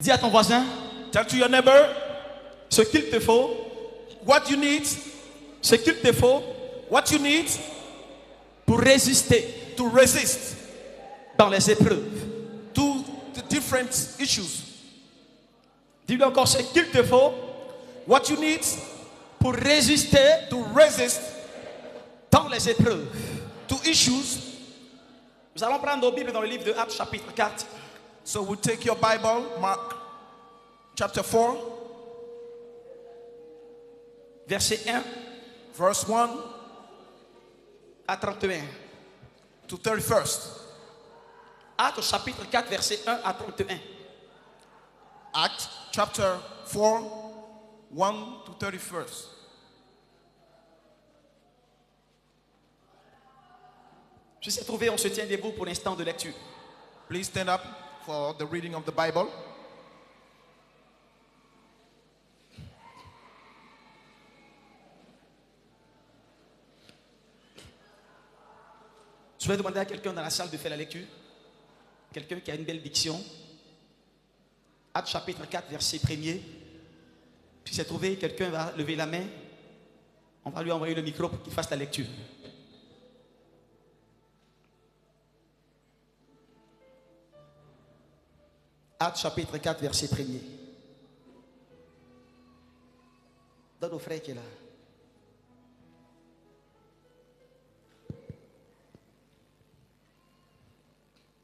Dis à ton voisin, Tell to your neighbor ce qu'il te faut, what you need, ce qu'il te faut what you need pour résister to resist dans les épreuves. to the different issues. Dis-lui encore ce qu'il te faut What you need pour résister to resist dans les épreuves. to issues. Nous allons prendre nos Bibles dans le livre de Actes chapitre 4. So we take your Bible, Mark chapter 4, Verset 1 verse 1 à 31. to 31st. Actes chapitre 4, verset 1 à 31. Acts chapter 4, 1 to 31st. Je sais trouver, on se tient debout pour l'instant de lecture. Please stand up for the reading of the Bible. Je vais demander à quelqu'un dans la salle de faire la lecture. Quelqu'un qui a une belle diction. Actes chapitre 4, verset 1er. Si c'est trouvé, quelqu'un va lever la main. On va lui envoyer le micro pour qu'il fasse la lecture. Actes chapitre 4, verset 1er. Donne au frère qui est là.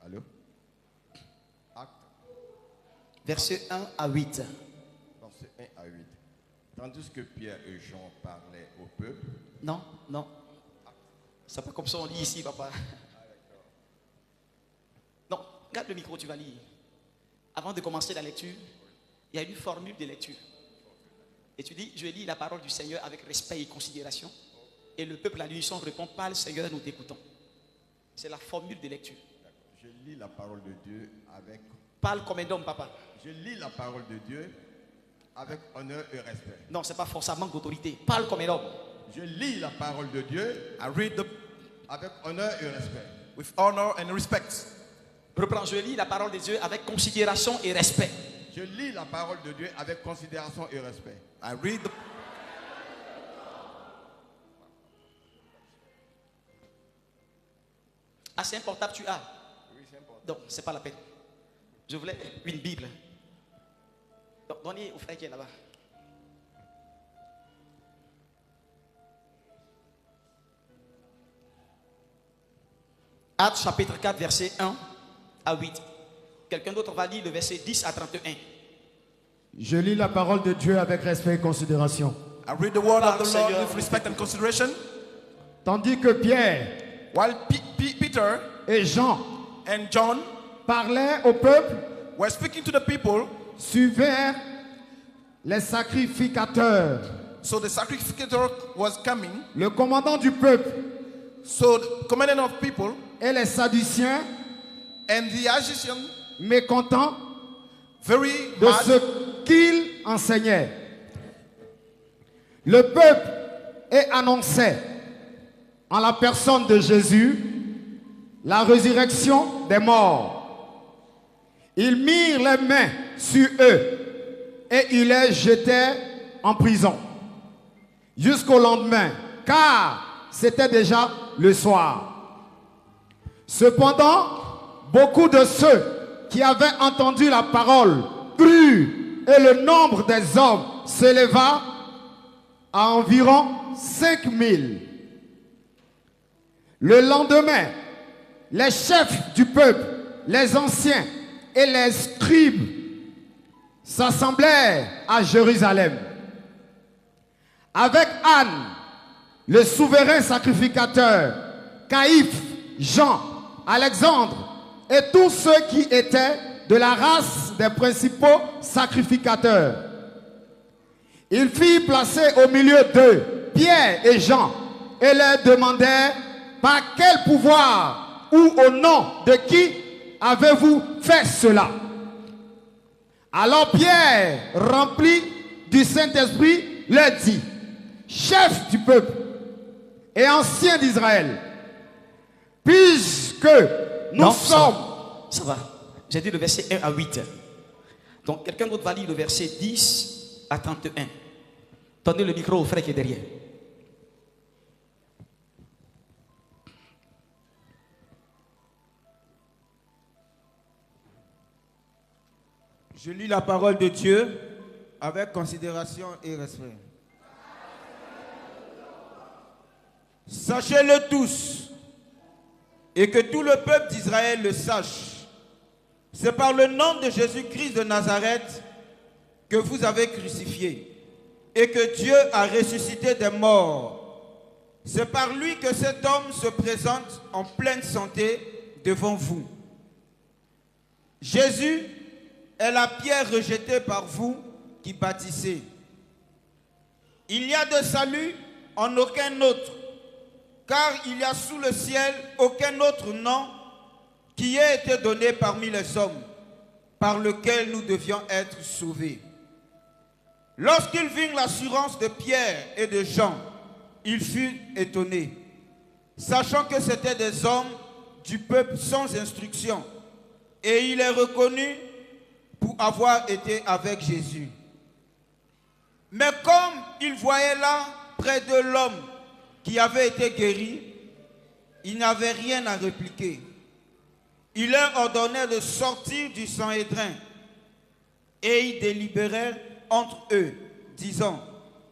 Allô? Acte, Verset 1 à 8. verset 1 à 8. Tandis que Pierre et Jean parlaient au peuple, Non, non. C'est pas comme ça on lit ici, papa. Non, garde le micro, tu vas lire. Avant de commencer la lecture, il y a une formule de lecture. Et tu dis, je lis la parole du Seigneur avec respect et considération. Et le peuple à l'unisson répond, parle Seigneur, nous t'écoutons. C'est la formule de lecture. je lis la parole de Dieu avec, Parle comme un homme, papa. je lis la parole de Dieu avec honneur et respect. Non, c'est pas forcément d'autorité. Parle comme un homme. Je lis la parole de Dieu I read avec honneur et respect. with honor and respect. Reprends, je lis la parole de Dieu avec considération et respect. Je lis la parole de Dieu avec considération et respect. I read the Ah, c'est un portable, tu as. Oui, c'est important. Donc, c'est pas la peine. Je voulais une Bible. Donc, donnez au frère qui est là-bas. Actes chapitre 4, verset 1 à 8. Quelqu'un d'autre va lire le verset 10 à 31. Je lis la parole de Dieu avec respect et considération. I read the word of Parle, the Lord Seigneur. with respect and consideration. Tandis que Pierre While Peter et Jean and John parlaient au peuple, were speaking to the people, suivirent les sacrificateurs. so the sacrificator was coming. Le commandant du peuple So the commandant of people et les Sadduciens, and the Egyptian, mécontents very de mad, ce qu'il enseignait. Le peuple et annonçait en la personne de Jésus la résurrection des morts. Ils mirent les mains sur eux et ils les jetèrent en prison jusqu'au lendemain, car c'était déjà le soir. Cependant, beaucoup de ceux qui avaient entendu la parole crurent et le nombre des hommes s'éleva à environ 5000. Le lendemain, les chefs du peuple, les anciens et les scribes s'assemblèrent à Jérusalem. Avec Anne, le souverain sacrificateur, Caïphe, Jean, Alexandre et tous ceux qui étaient de la race des principaux sacrificateurs. Il fit placer au milieu d'eux Pierre et Jean et leur demandèrent par quel pouvoir ou au nom de qui avez-vous fait cela? Alors Pierre, rempli du Saint-Esprit, leur dit, chef du peuple et ancien d'Israël, puisque nous Non, sommes... Ça va. J'ai dit le verset 1 à 8. Donc quelqu'un d'autre va lire le verset 10 à 31. Tendez le micro au frère qui est derrière. Je lis la parole de Dieu avec considération et respect. Sachez-le tous, et que tout le peuple d'Israël le sache. C'est par le nom de Jésus-Christ de Nazareth que vous avez crucifié, et que Dieu a ressuscité des morts. C'est par lui que cet homme se présente en pleine santé devant vous. Jésus est la pierre rejetée par vous qui bâtissez. Il n'y a de salut en aucun autre, car il n'y a sous le ciel aucun autre nom qui ait été donné parmi les hommes, par lequel nous devions être sauvés. Lorsqu'il vit l'assurance de Pierre et de Jean, il fut étonné, sachant que c'étaient des hommes du peuple sans instruction, et il est reconnu pour avoir été avec Jésus. Mais comme il voyait là, près de l'homme qui avait été guéri, il n'avait rien à répliquer. Il leur ordonnait de sortir du Sanhédrin, et ils délibérèrent entre eux, disant: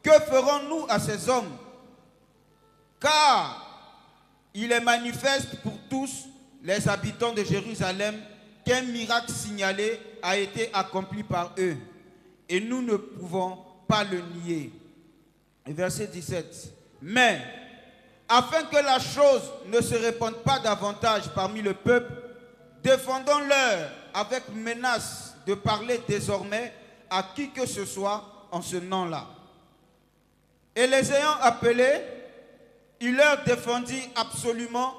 que ferons-nous à ces hommes? Car il est manifeste pour tous les habitants de Jérusalem qu'un miracle signalé a été accompli par eux, et nous ne pouvons pas le nier. Verset 17. Mais, afin que la chose ne se répande pas davantage parmi le peuple, défendons-leur avec menace de parler désormais à qui que ce soit en ce nom-là. Et les ayant appelés, il leur défendit absolument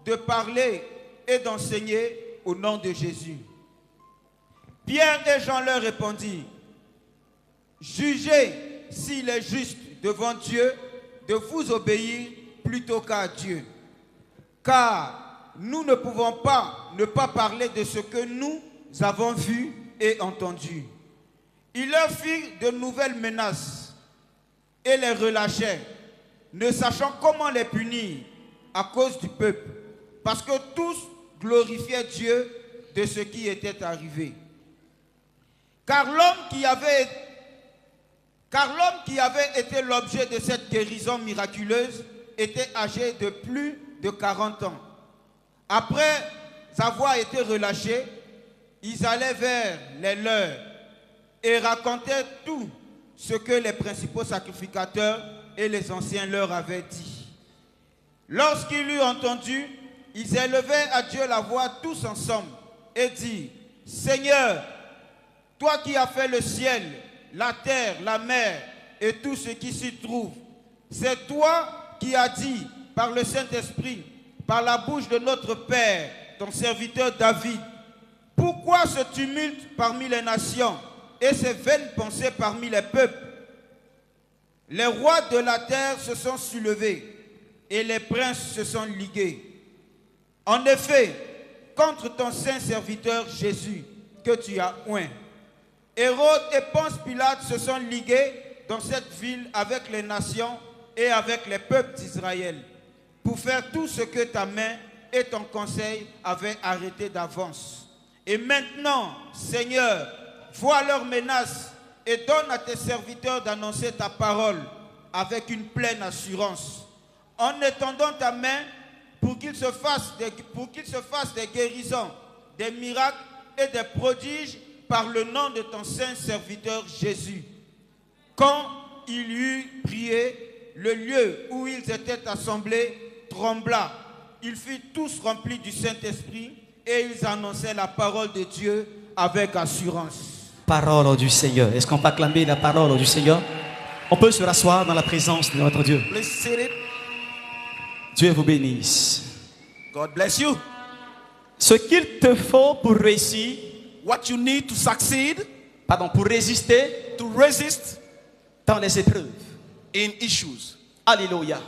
de parler et d'enseigner au nom de Jésus. Pierre et Jean leur répondirent: jugez s'il est juste devant Dieu de vous obéir plutôt qu'à Dieu. Car nous ne pouvons pas ne pas parler de ce que nous avons vu et entendu. Il leur fit de nouvelles menaces et les relâchait, ne sachant comment les punir à cause du peuple, parce que tous glorifiaient Dieu de ce qui était arrivé. Car l'homme qui avait été l'objet de cette guérison miraculeuse était âgé de plus de 40 ans. Après avoir été relâchés, ils allaient vers les leurs et racontaient tout ce que les principaux sacrificateurs et les anciens leur avaient dit. Lorsqu'ils l'eurent entendu, ils élevaient à Dieu la voix tous ensemble et dirent: Seigneur, toi qui as fait le ciel, la terre, la mer et tout ce qui s'y trouve, c'est toi qui as dit par le Saint-Esprit, par la bouche de notre Père, ton serviteur David: pourquoi ce tumulte parmi les nations et ces vaines pensées parmi les peuples? Les rois de la terre se sont soulevés et les princes se sont ligués. En effet, contre ton saint serviteur Jésus, que tu as oint, Hérode et Ponce Pilate se sont ligués dans cette ville avec les nations et avec les peuples d'Israël, pour faire tout ce que ta main et ton conseil avaient arrêté d'avance. Et maintenant, Seigneur, vois leurs menaces et donne à tes serviteurs d'annoncer ta parole avec une pleine assurance, en étendant ta main pour qu'il se fasse des guérisons, des miracles et des prodiges par le nom de ton saint serviteur Jésus. Quand il eut prié, le lieu où ils étaient assemblés trembla. Ils furent tous remplis du Saint-Esprit et ils annonçaient la parole de Dieu avec assurance. Parole du Seigneur. Est-ce qu'on peut acclamer la parole du Seigneur? On peut se rasseoir dans la présence de notre Dieu. Please sit it. Dieu vous bénisse. God bless you. Ce qu'il te faut pour réussir, What you need to succeed, pour résister to resist dans les épreuves. in issues. Alléluia.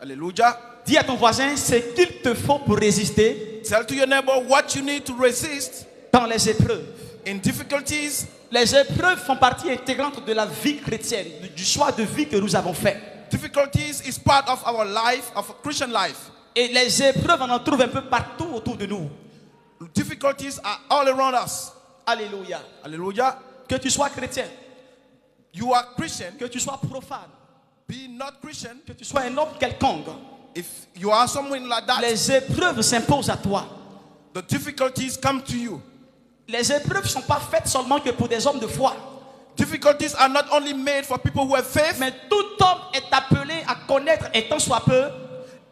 Hallelujah. Dis à ton voisin ce qu'il te faut pour résister Tell to your neighbor what you need to resist dans les épreuves. In difficulties, Les épreuves font partie intégrante de la vie chrétienne, du choix de vie que nous avons fait. difficulties is part of our life, of a Christian life. Et les épreuves, on en trouve un peu partout autour de nous. Difficulties are all around us. Alléluia. Hallelujah. Que tu sois chrétien, You are Christian, que tu sois profane, be not Christian. que tu sois un homme quelconque, If you are someone like that, les épreuves s'imposent à toi. the difficulties come to you. Les épreuves ne sont pas faites seulement que pour des hommes de foi. Difficulties are not only made for people who have faith. Mais tout homme est appelé à connaître, et tant soit peu,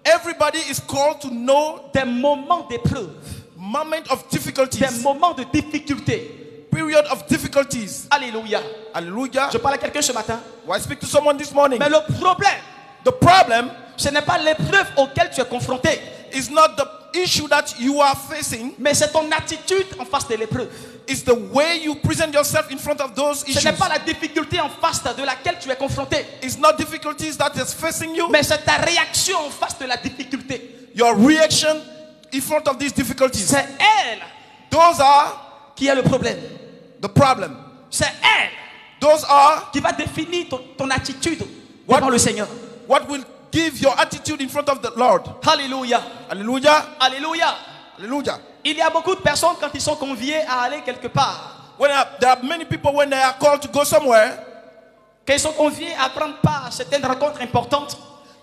Everybody is called to know des moments d'épreuve, moment of des difficulties, moments de difficulté. period of difficulties. Alléluia. Hallelujah. Je parle à quelqu'un ce matin. Well, I speak to someone this morning. Mais le problème, The problem ce n'est pas l'épreuve auquel tu es confronté, is not the issue that you are facing. mais c'est ton attitude en face de l'épreuve. It's the way you present yourself in front of those Ce issues. n'est pas la difficulté en face de laquelle tu es confronté, It's not difficulties that is facing you. mais c'est ta réaction en face de la difficulté. Your reaction in front of these difficulties. C'est elle Those are qui est le problème. the problem. C'est elle Those are qui va définir ton attitude devant le Seigneur. what will give your attitude in front of the Lord. Alléluia. Hallelujah. Alléluia. Hallelujah. Il y a beaucoup de personnes quand ils sont conviés à aller quelque part, There are many people when they are called to go somewhere quand ils sont conviés à prendre part à certaines rencontres importantes,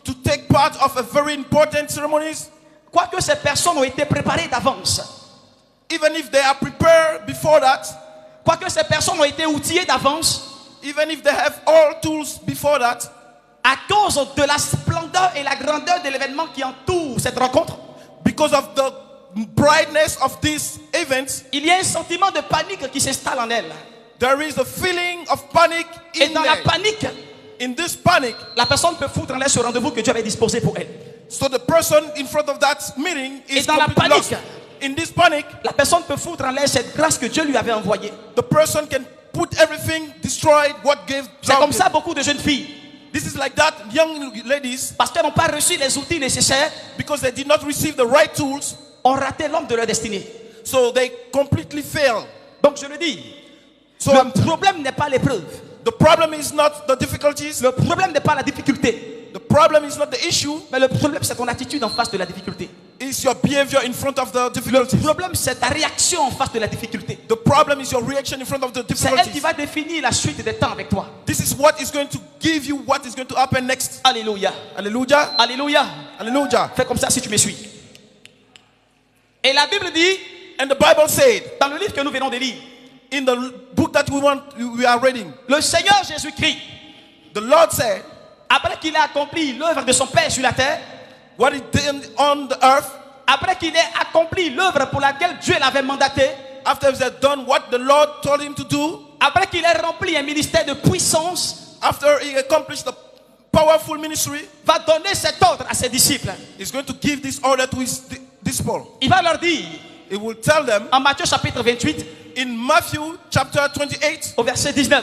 to take part of a very important ceremonies, quoique ces personnes ont été préparées d'avance, even if they are prepared before that, quoique ces personnes ont été outillées d'avance, even if they have all tools before that, à cause de la splendeur et la grandeur de l'événement qui entoure cette rencontre, because of the brightness of these events, il y a un sentiment de panique qui s'installe en elle. there is a feeling of panic Et in dans la there. panique, In this panic, la personne peut foutre en l'air ce rendez-vous que Dieu avait disposé pour elle. so the person in front of that meeting Et is dans la completely panique, lost. In this panic, la personne peut foutre en l'air cette grâce que Dieu lui avait envoyée. the person can put everything, destroy what gave. C'est comme ça beaucoup de jeunes filles, This is like that, young ladies, parce qu'elles n'ont pas reçu les outils nécessaires, because they did not receive the right tools, ont raté l'homme de leur destinée. so they completely fail. Donc je le dis, So le problème n'est pas l'épreuve, the problem is not the difficulties, le problème n'est pas la difficulté, the problem is not the issue, mais le problème c'est ton attitude en face de la difficulté. it's your behavior in front of the Le difficulties. problème c'est ta réaction en face de la difficulté. The problem is your reaction in front of the C'est elle qui difficulties. va définir la suite des temps avec toi. This is what is going to give you what is going to happen next. Alléluia. Hallelujah. Alléluia. Hallelujah. Fais comme ça si tu me suis. Et la Bible dit, And the Bible said dans le livre que nous venons de lire, in the book that we are reading, le Seigneur Jésus-Christ, the Lord said, après qu'il ait accompli l'œuvre de son Père sur la terre, what he did on the earth, après qu'il ait accompli l'œuvre pour laquelle Dieu l'avait mandaté, after he had done what the Lord told him to do, après qu'il ait rempli un ministère de puissance, after he accomplished the powerful ministry, va donner cet ordre à ses disciples. he's going to give this order to his disciples. Il va leur dire, He will tell them en Matthieu chapitre 28, in Matthew chapter 28, au verset 19,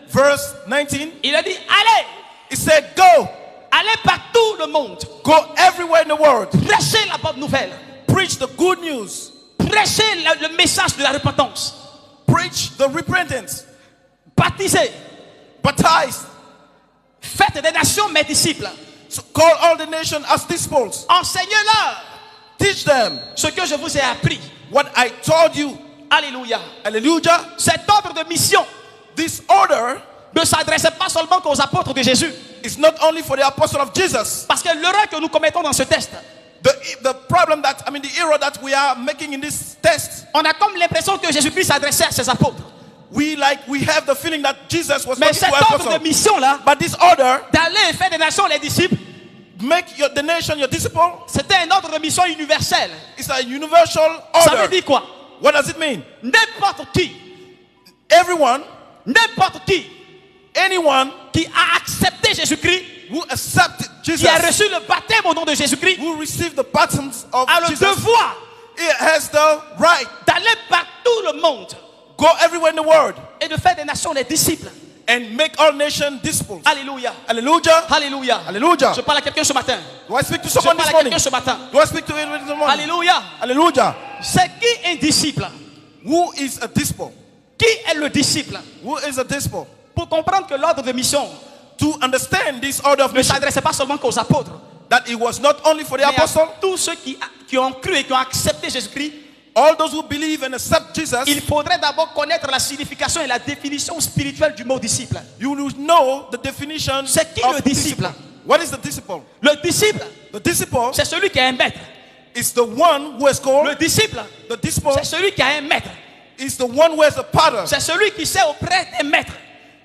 verse 19, il a dit, allez, he said, Go, allez partout le monde, go everywhere in the world, prêchez la bonne nouvelle, preach the good news, prêchez le message de la repentance, preach the repentance, baptisez, baptize, faites des nations mes disciples, so call all the nations as disciples, enseignez-leur teach them ce que je vous ai appris. what I told you. Alléluia. Hallelujah. Cet ordre de mission This order ne s'adressait pas seulement qu'aux apôtres de Jésus. is not only for the apostle of Jesus. Parce que l'erreur que nous commettons dans ce test, The problem that, the error that we are making in this test, on a comme l'impression que Jésus-Christ s'adressait à ses apôtres. we have the feeling that Jesus was Mais talking cet to ordre de apostles. mission-là, But this order, d'aller et faire des nations les disciples, make the nation your disciple, c'était un ordre de mission universel. it's a universal Ça veut order. dire quoi? What does it mean? N'importe qui, Everyone, anyone qui a accepté Jésus-Christ, who accepted Jesus, qui a reçu le baptême au nom de Jésus-Christ, who received the baptisms of a le Jesus, devoir he has the right d'aller partout le monde go everywhere in the world et de faire des nations les disciples. and make all nations disciples. Alléluia. Hallelujah. Alléluia. Hallelujah. Je parle à quelqu'un ce matin. Do I speak to Je someone parle this à morning? quelqu'un ce matin. Do I speak to anyone this morning? Alléluia. Hallelujah. C'est qui un disciple? Who is a disciple? Qui est le disciple? Who is a disciple? Pour comprendre que l'ordre de mission To understand this order of ne mission, s'adressait pas seulement qu'aux apôtres, that it was not only for the mais à apostles, tous ceux qui ont cru et qui ont accepté Jésus-Christ. all those who believe and accept Jesus, Il faudrait d'abord connaître la signification et la définition spirituelle du mot disciple. you will know the definition C'est qui of le disciple? What is the disciple? Le disciple, The disciple c'est celui qui a un maître. is the one who has called. Le disciple, The disciple c'est celui qui a un maître. is the one who has a pattern. C'est celui qui sait auprès des maîtres.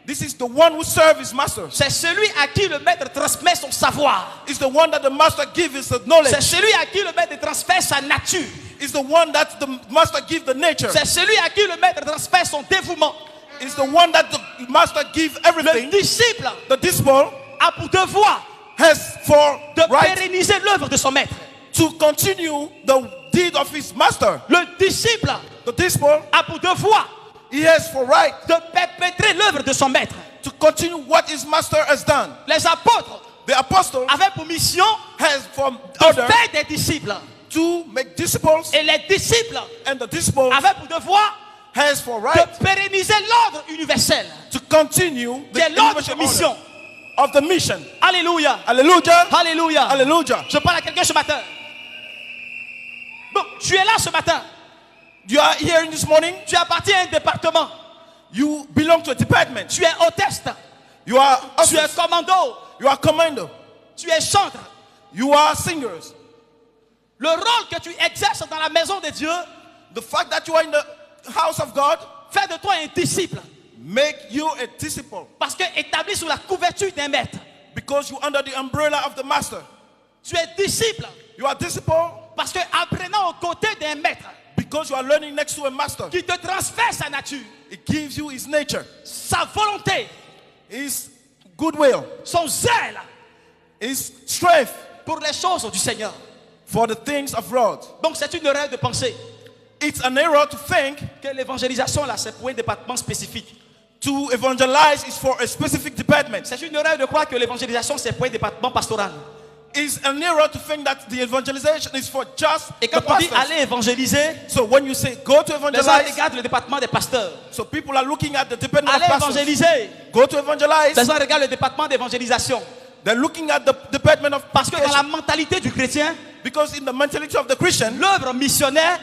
This is the one who serves his master. C'est celui à qui le maître transmet son savoir. It's the one that the master gives his C'est knowledge. celui à qui le maître transmet sa nature. It's the one that the master gives the nature. C'est celui à qui le maître transmet son dévouement. It's the one that the master gives Le everything. disciple The disciple a pour devoir has for de right pérenniser l'œuvre de son maître. to continue the deed of his master. Le disciple The disciple, a pour devoir he has for right de perpétrer l'œuvre de son maître. to continue what his master has done. Les apôtres The apostle avaient pour mission has for de order faire des disciples. to make disciples, Et les disciples and the disciple avaient pour devoir has for de right pérenniser l'ordre universel, to continue qui the est l'ordre de universal mission. order of the mission. Alléluia. Hallelujah. Alléluia. Hallelujah. Je parle à quelqu'un ce matin. Bon, tu es là ce matin. You are hearing this morning. Tu appartiens à un département. You belong to a department. Tu es hôtesse. You are Tu es officers. commando. You are commander. Tu es chantre. You are singers. Le rôle que tu exerces dans la maison de Dieu The fact that you are in the house of God fait de toi un disciple. make you a disciple Parce que établi sous la couverture d'un maître. because you're under the umbrella of the master. Tu es disciple. You are disciple Parce que apprenant aux côtés d'un maître because you are learning next to a master. qui te transfère sa nature, It gives you his nature, sa volonté, his goodwill, son zèle his strength pour les choses du Seigneur. for the things of God. Donc c'est une erreur de penser It's an error to think que l'évangélisation là c'est pour un département spécifique. to evangelize is for a specific department. C'est une erreur de croire que l'évangélisation c'est pour un département pastoral. It's an error to think that the evangelization is for just Et the quand on dit pastors. aller évangéliser, So when you say go to les gens evangelize, regardent le département des pasteurs. so people are looking at the department of Aller pastors. évangéliser, Go to evangelize, les gens regardent le département d'évangélisation. they're looking at the department of Parce que dans la pastoral. mentalité du chrétien, Because in the mentality of the Christian, l'œuvre missionnaire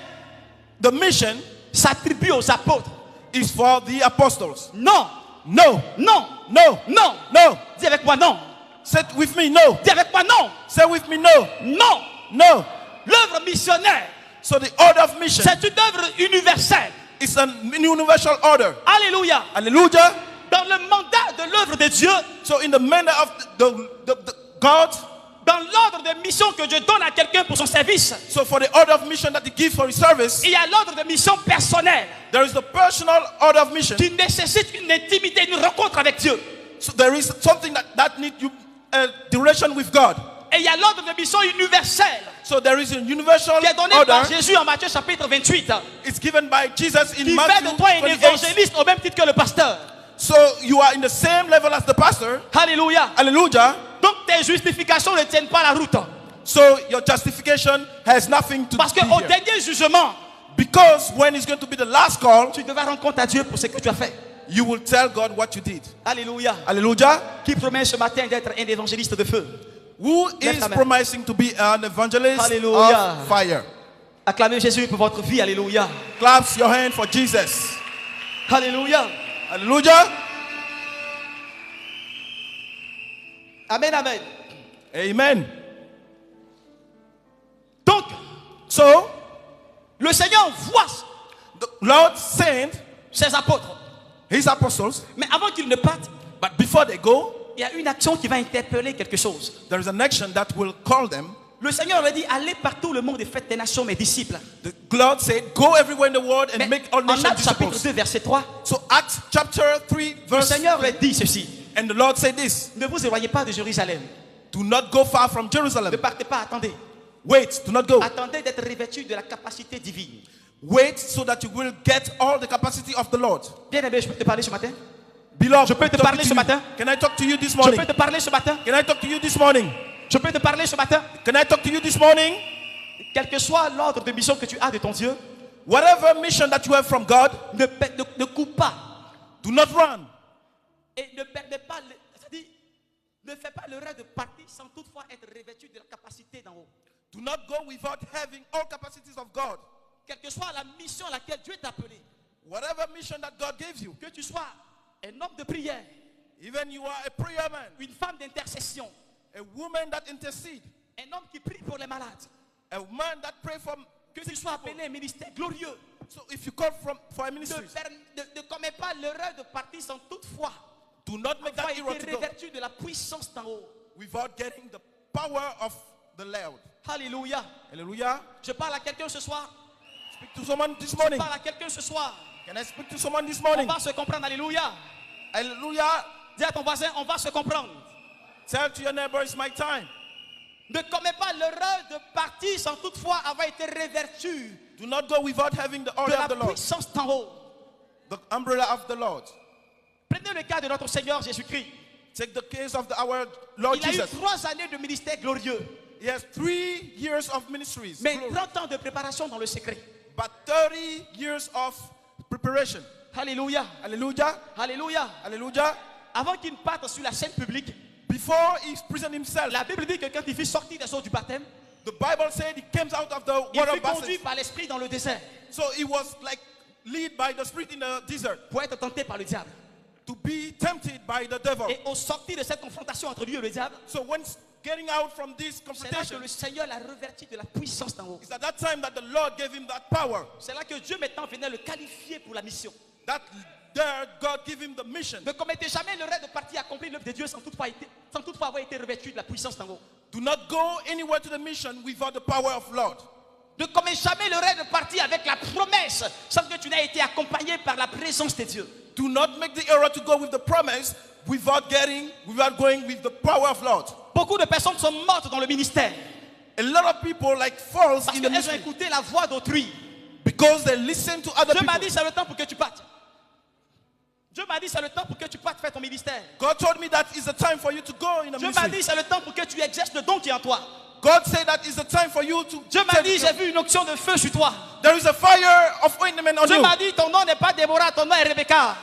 the mission s'attribue aux apôtres. is for the apostles. Non, No, non, no, non. no. Dis avec moi non. Say it with me, no. Dis avec moi non. Say with me, no, Non. no. L'œuvre missionnaire, So the order of mission c'est une œuvre universelle. is an universal order. Alléluia. Hallelujah. Dans le mandat de l'œuvre de Dieu, So in the manner of the God, dans l'ordre de mission que Dieu donne à quelqu'un pour son service, so for the order of mission that he gives for his service, il y a l'ordre de mission personnelle there is the personal order of mission. qui nécessite une intimité, une rencontre avec Dieu. So there is something that needs you the relation with God. Et il y a l'ordre de mission universelle So there is a universal qui est donné order. par Jésus en Matthieu chapitre 28, It's given by Jesus in qui fait Matthew de toi un 28. évangéliste au même titre que le pasteur. So you are in the same level as the pastor. Alléluia. Hallelujah. Donc tes justifications ne tiennent pas la route. So your justification has nothing to Parce do qu'au here. dernier jugement, Because when it's going to be the last call, tu devras rendre compte à Dieu pour ce que tu as fait. you will tell God what you did. Alléluia. Hallelujah. Qui promet ce matin d'être un évangéliste de feu? Who Left is hand. promising to be an evangelist Hallelujah. of fire? Acclamez Jésus pour votre vie. Alléluia. Clap your hand for Jesus. Alléluia. Hallelujah. Amen, amen. Amen. Donc, So le Seigneur voit the Lord sent ses apôtres. his apostles, Mais avant qu'ils ne partent, but before they go, il y a une action qui va interpeller quelque chose. there is an action that will call them. Le Seigneur leur dit, allez partout le monde et faites des nations mes disciples. The Lord said, go everywhere in the world and Mais make all en nations Actes chapitre disciples. 2, verset 3, So Acts chapter 3 le verse Seigneur leur dit ceci. and the Lord said this, Ne vous éloignez pas de Jérusalem. do not go far from Ne Jerusalem. partez pas, attendez. Wait, do not go. Attendez d'être revêtus de la capacité divine. Wait so that you will get all the capacity of the Lord. Bien-aimé, je peux te parler ce matin? Beloved, Je peux te talk parler to ce you. matin? Can I talk to you this Je morning? peux te parler ce matin? Can I talk to you this morning? Je peux te parler ce matin? Can I talk to you this morning? Quel que soit l'ordre de mission que tu as de ton Dieu, Whatever mission that you have from God, ne coupe pas. do not run. Et ne perdez pas, c'est-à-dire, ne fais pas l'erreur de partir sans toutefois être revêtu de la capacité d'en haut. Do not go without having all capacities of God. Quelle que soit la mission à laquelle Dieu t'a appelé, Whatever mission that God gives you, que tu sois un homme de prière, even you are a prayer man, une femme d'intercession, a woman that intercedes, un homme qui prie pour les malades, a man that pray for, que tu sois appelé un ministère glorieux, so if you call for a ne ministry, commets pas l'erreur de partir sans toutefois do not make that error avoir to été go revêtu de la puissance d'en haut. without getting the power of the Lord. Alléluia. Hallelujah. Je parle à quelqu'un ce soir. Speak to someone this Je morning. parle à quelqu'un ce soir. Can I speak to someone this On morning? va se comprendre. Alléluia. Hallelujah. Dis à ton voisin, on va se comprendre. Tell to your neighbor, it's my time. Ne commets pas l'erreur de partir sans toutefois avoir été revêtu Do not go without having the de order la of the Lord, puissance d'en haut. the umbrella of the Lord. Prenez le cas de notre Seigneur Jésus-Christ. Take the case of our Lord Il a eu Jesus. 3 années de ministère glorieux, He has 3 years of ministries, mais glory, 30 ans de préparation dans le secret. but 30 years of preparation. Alléluia. Hallelujah. Alléluia. Hallelujah. Avant qu'il ne parte sur la scène publique, Before he presented himself, la Bible dit que quand il fut sorti des eaux du baptême, the Bible said he came out of the il water fut conduit basins. par l'Esprit dans le désert So he was like led by the Spirit in the desert pour être tenté par le diable. to be tempted by the devil. Et au sortir de cette confrontation entre lui et le diable, So when getting out from this c'est là que confrontation, le Seigneur l'a revêtu de la puissance d'en haut. it's at that time that the Lord gave him that power. C'est là que Dieu maintenant venait le qualifier pour la mission. That there God gave him the mission. Ne commettez jamais l'erreur de partir accomplir l'œuvre de Dieu sans toutefois avoir été revêtu de la puissance d'en haut. Do not go anywhere to the mission without the power of Lord. Ne commets jamais l'erreur de partir avec la promesse sans que tu n'aies été accompagné par la présence de Dieu. Do not make the error to go with the promise without going with the power of Lord. Beaucoup de personnes sont mortes dans le ministère A lot of people like falls parce in the qu'elles ont ministry écouté la voix d'autrui. because they listen to other Dieu m'a people. dit c'est le temps pour que tu partes. Dieu m'a dit c'est le temps pour que tu partes faire ton ministère. God told me that it's the time for you to go in the Dieu m'a ministry. dit c'est le temps pour que tu exerces le don qui est en toi. God said that it's the time for you to. Dieu m'a dit j'ai vu une onction de feu sur toi. There is a fire of ointment on Dieu you. m'a dit ton nom n'est pas Déborah, ton nom est Rebecca.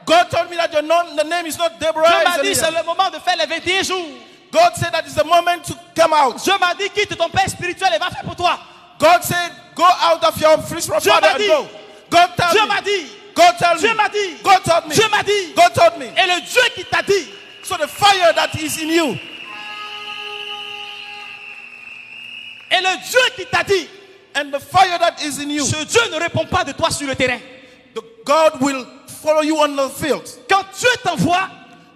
God told me that the name is not Deborah. Dieu it's m'a dit c'est Eliab. le moment de faire les 21 jours. God said that it's the moment to come out. Dieu m'a dit quitte ton père spirituel et va faire pour toi. God said go out of your spiritual Dieu father m'a and dit. go. God Dieu told m'a me. dit. God told Dieu me. m'a dit. God told me. Dieu m'a dit. God told me. Et le Dieu qui t'a dit, So the fire that is in you, et le Dieu qui t'a dit, and the fire that is in you, ce Dieu ne répond pas de toi sur le terrain. the God will follow you on the field. Quand Dieu t'envoie,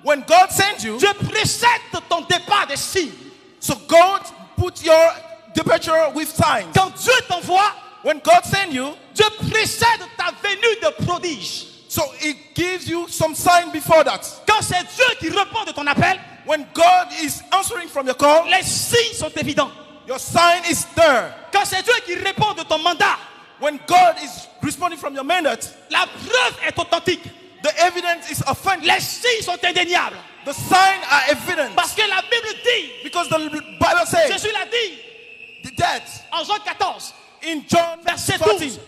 When God sends you, Dieu précède ton départ des signes. so God put your departure with signs. Quand Dieu t'envoie, When God sends you, Dieu précède ta venue de prodige. so it gives you some sign before that. Quand c'est Dieu qui répond de ton appel, When God is answering from your call, les signes sont évidents. your sign is there. Quand c'est Dieu qui répond de ton mandat, When God is responding from your mandate, la preuve est authentique. the evidence is authentic. Les signes sont indéniables. The signs are evident. Parce que la Bible dit, Because the Bible says, Jésus l'a dit the dead en Jean 14, in John verset 14, 12.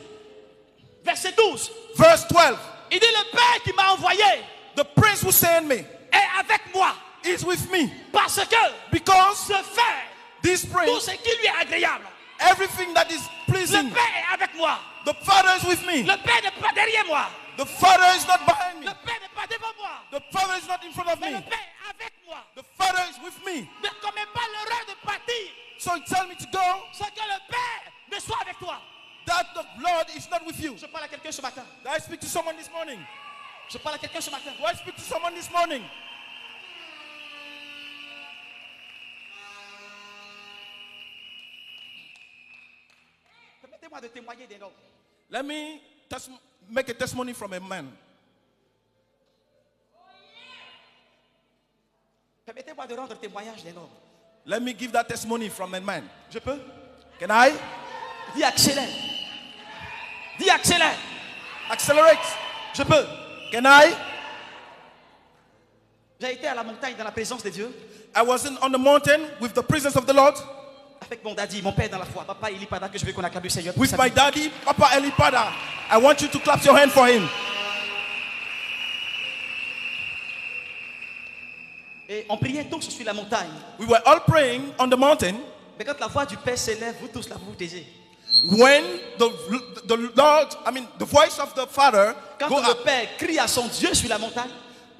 Verset 12. verse 12, Il dit le Père qui m'a envoyé the prince who sent me est avec moi. is with me. Parce que Because je fais this tout prince, ce qui lui est agréable. everything that is Le pleasing, Père est avec moi. the Father is with me. Le Père n'est pas derrière moi. The Father is not behind me. Le Père n'est pas devant moi. The Father is not in front of Mais le me. Père est avec moi. The Father is with me. Ne commets pas l'erreur de partir So he tell me to go, sans que le Père ne soit avec toi. that the Lord is not with you. Je parle à quelqu'un ce matin. Do I speak to someone this morning? Je parle à quelqu'un ce matin. Do I speak to someone this morning? Permettez-moi de témoigner d'un homme. Let me make a testimony from a man. Permettez-moi de rendre témoignage d'un homme. Let me give that testimony from a man. Je peux? Can I? Dis accélère. Dis accélère. Accelerate. Je peux. Can I? J'ai été à la montagne dans la présence de Dieu. I was on the mountain with the presence of the Lord. Avec mon daddy, mon père dans la foi, Papa Elipada, que je veux qu'on acclame le Seigneur. pour With sa my vie. daddy, Papa Elipada. I want you to clap your hand for him. Et on priait tous sur la montagne. We were all praying on the mountain Mais quand la voix du Père s'élève, vous tous là, vous vous taisez. when the Lord, the voice of the Father Quand go le up. Père crie à son Dieu sur la montagne,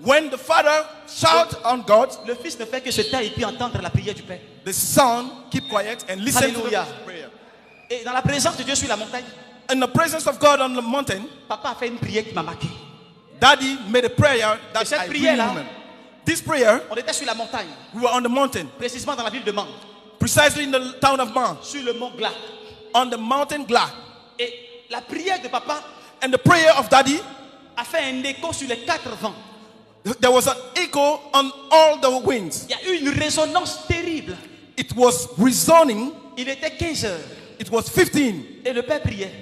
When the Father shouts on God, le Fils ne fait que se taire et puis entendre la prière du Père. the Son keep quiet and listen Hallelujah. to the prayer. Et dans la présence de Dieu sur la montagne, In the presence of God on the mountain, Papa a fait une prière qui m'a marqué. Daddy made a prayer that Et cette I really prière-là- remember. This prayer, On était sur la montagne, we were on the mountain, précisément dans la ville de Mende, precisely in the town of Man, sur le mont Gla. on the mountain Gla. Et la prière de Papa And the prayer of Daddy, a fait un écho sur les 4 vents. there was an echo on all the winds. Il y a eu une résonance terrible. It was resounding. Il était 15 heures It was 15. et le Père priait.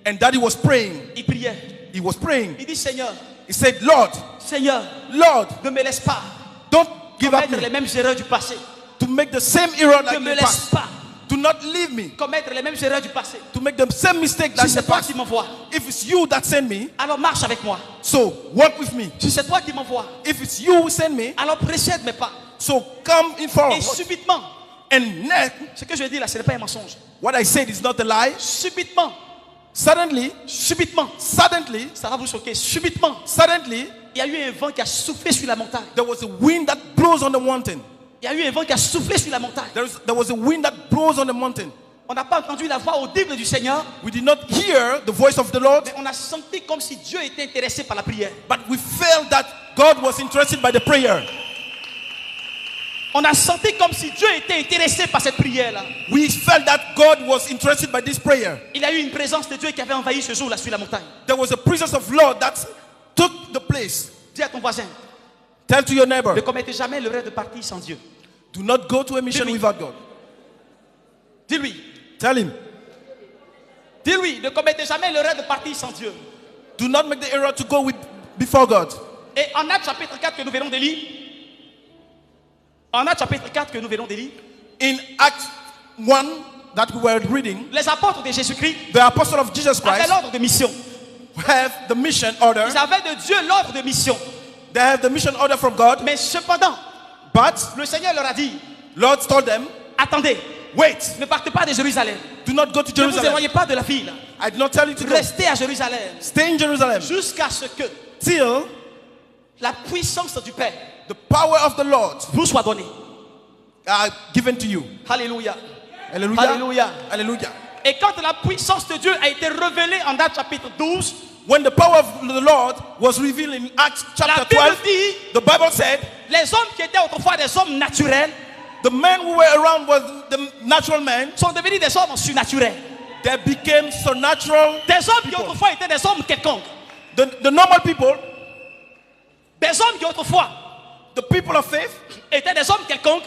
And Daddy was praying. Il priait. He was praying. Il dit Seigneur, He said, Lord, Seigneur, Lord, ne me laisse pas don't give up commettre les me mêmes erreurs du passé. to make the same error Ne like me in the laisse past. pas Do not leave me commettre les mêmes erreurs du passé. to make the same mistake Si like in c'est the toi past. qui m'envoies, If it's you that send me, alors marche avec moi. so walk with me. Si c'est toi qui m'envoies, If it's you who send me, alors précède mes pas. so come in forward. Et subitement, And next, ce que je dis là, ce n'est pas un mensonge. what I said is not a lie. Subitement, Suddenly, subitement, suddenly, ça va vous choquer. Subitement, suddenly, il y a eu un vent qui a soufflé sur la montagne. there was a wind that blows on the mountain. Il y a eu un vent qui a soufflé sur la montagne. There was a wind that blows on the mountain. On n'a pas entendu la voix audible du Seigneur, We did not hear the voice of the Lord, mais on a senti comme si Dieu était intéressé par la prière. but we felt that God was interested by the prayer. On a senti comme si Dieu était intéressé par cette prière-là. We felt that God was interested by this prayer. Il y a eu une présence de Dieu qui avait envahi ce jour-là sur la montagne. There was a presence of Lord that took the place. Dis à ton voisin, Tell to your neighbor, ne commettez jamais l'erreur de partir sans Dieu. do not go to a mission Dis-lui. without God. Dis-lui, Tell him, dis-lui, ne commettez jamais l'erreur de partir sans Dieu. do not make the error to go before God. Et en Actes chapitre 4 que nous venons de lire, en Actes chapitre 4 que nous venons de lire, In Acts 1 that we were reading, les apôtres de Jésus-Christ the apostle of Jesus avaient Christ l'ordre de mission. have the mission order. Ils avaient de Dieu l'ordre de mission. They have the mission order from God, Mais cependant, but le Seigneur leur a dit, Lord told them, attendez, wait, ne partez pas de Jérusalem. do not go to Ne vous Jerusalem. éloignez pas de la ville. I did not tell you to go. Restez à Jérusalem Stay in Jerusalem jusqu'à ce que till la puissance du Père the power of the Lord vous soit donnée. are given to you. Alléluia. Hallelujah. Alléluia. Hallelujah. Et quand la puissance de Dieu a été révélée en Actes chapitre 12, When the power of the Lord was revealed in Acts la chapter Bible 12, dit, the Bible said, les hommes qui étaient autrefois des hommes naturels the men who were around was the natural men. sont devenus des hommes surnaturels. They became supernatural. Des hommes qui autrefois étaient des hommes quelconques. The normal people, Des hommes qui autrefois the people of faith, étaient des hommes quelconques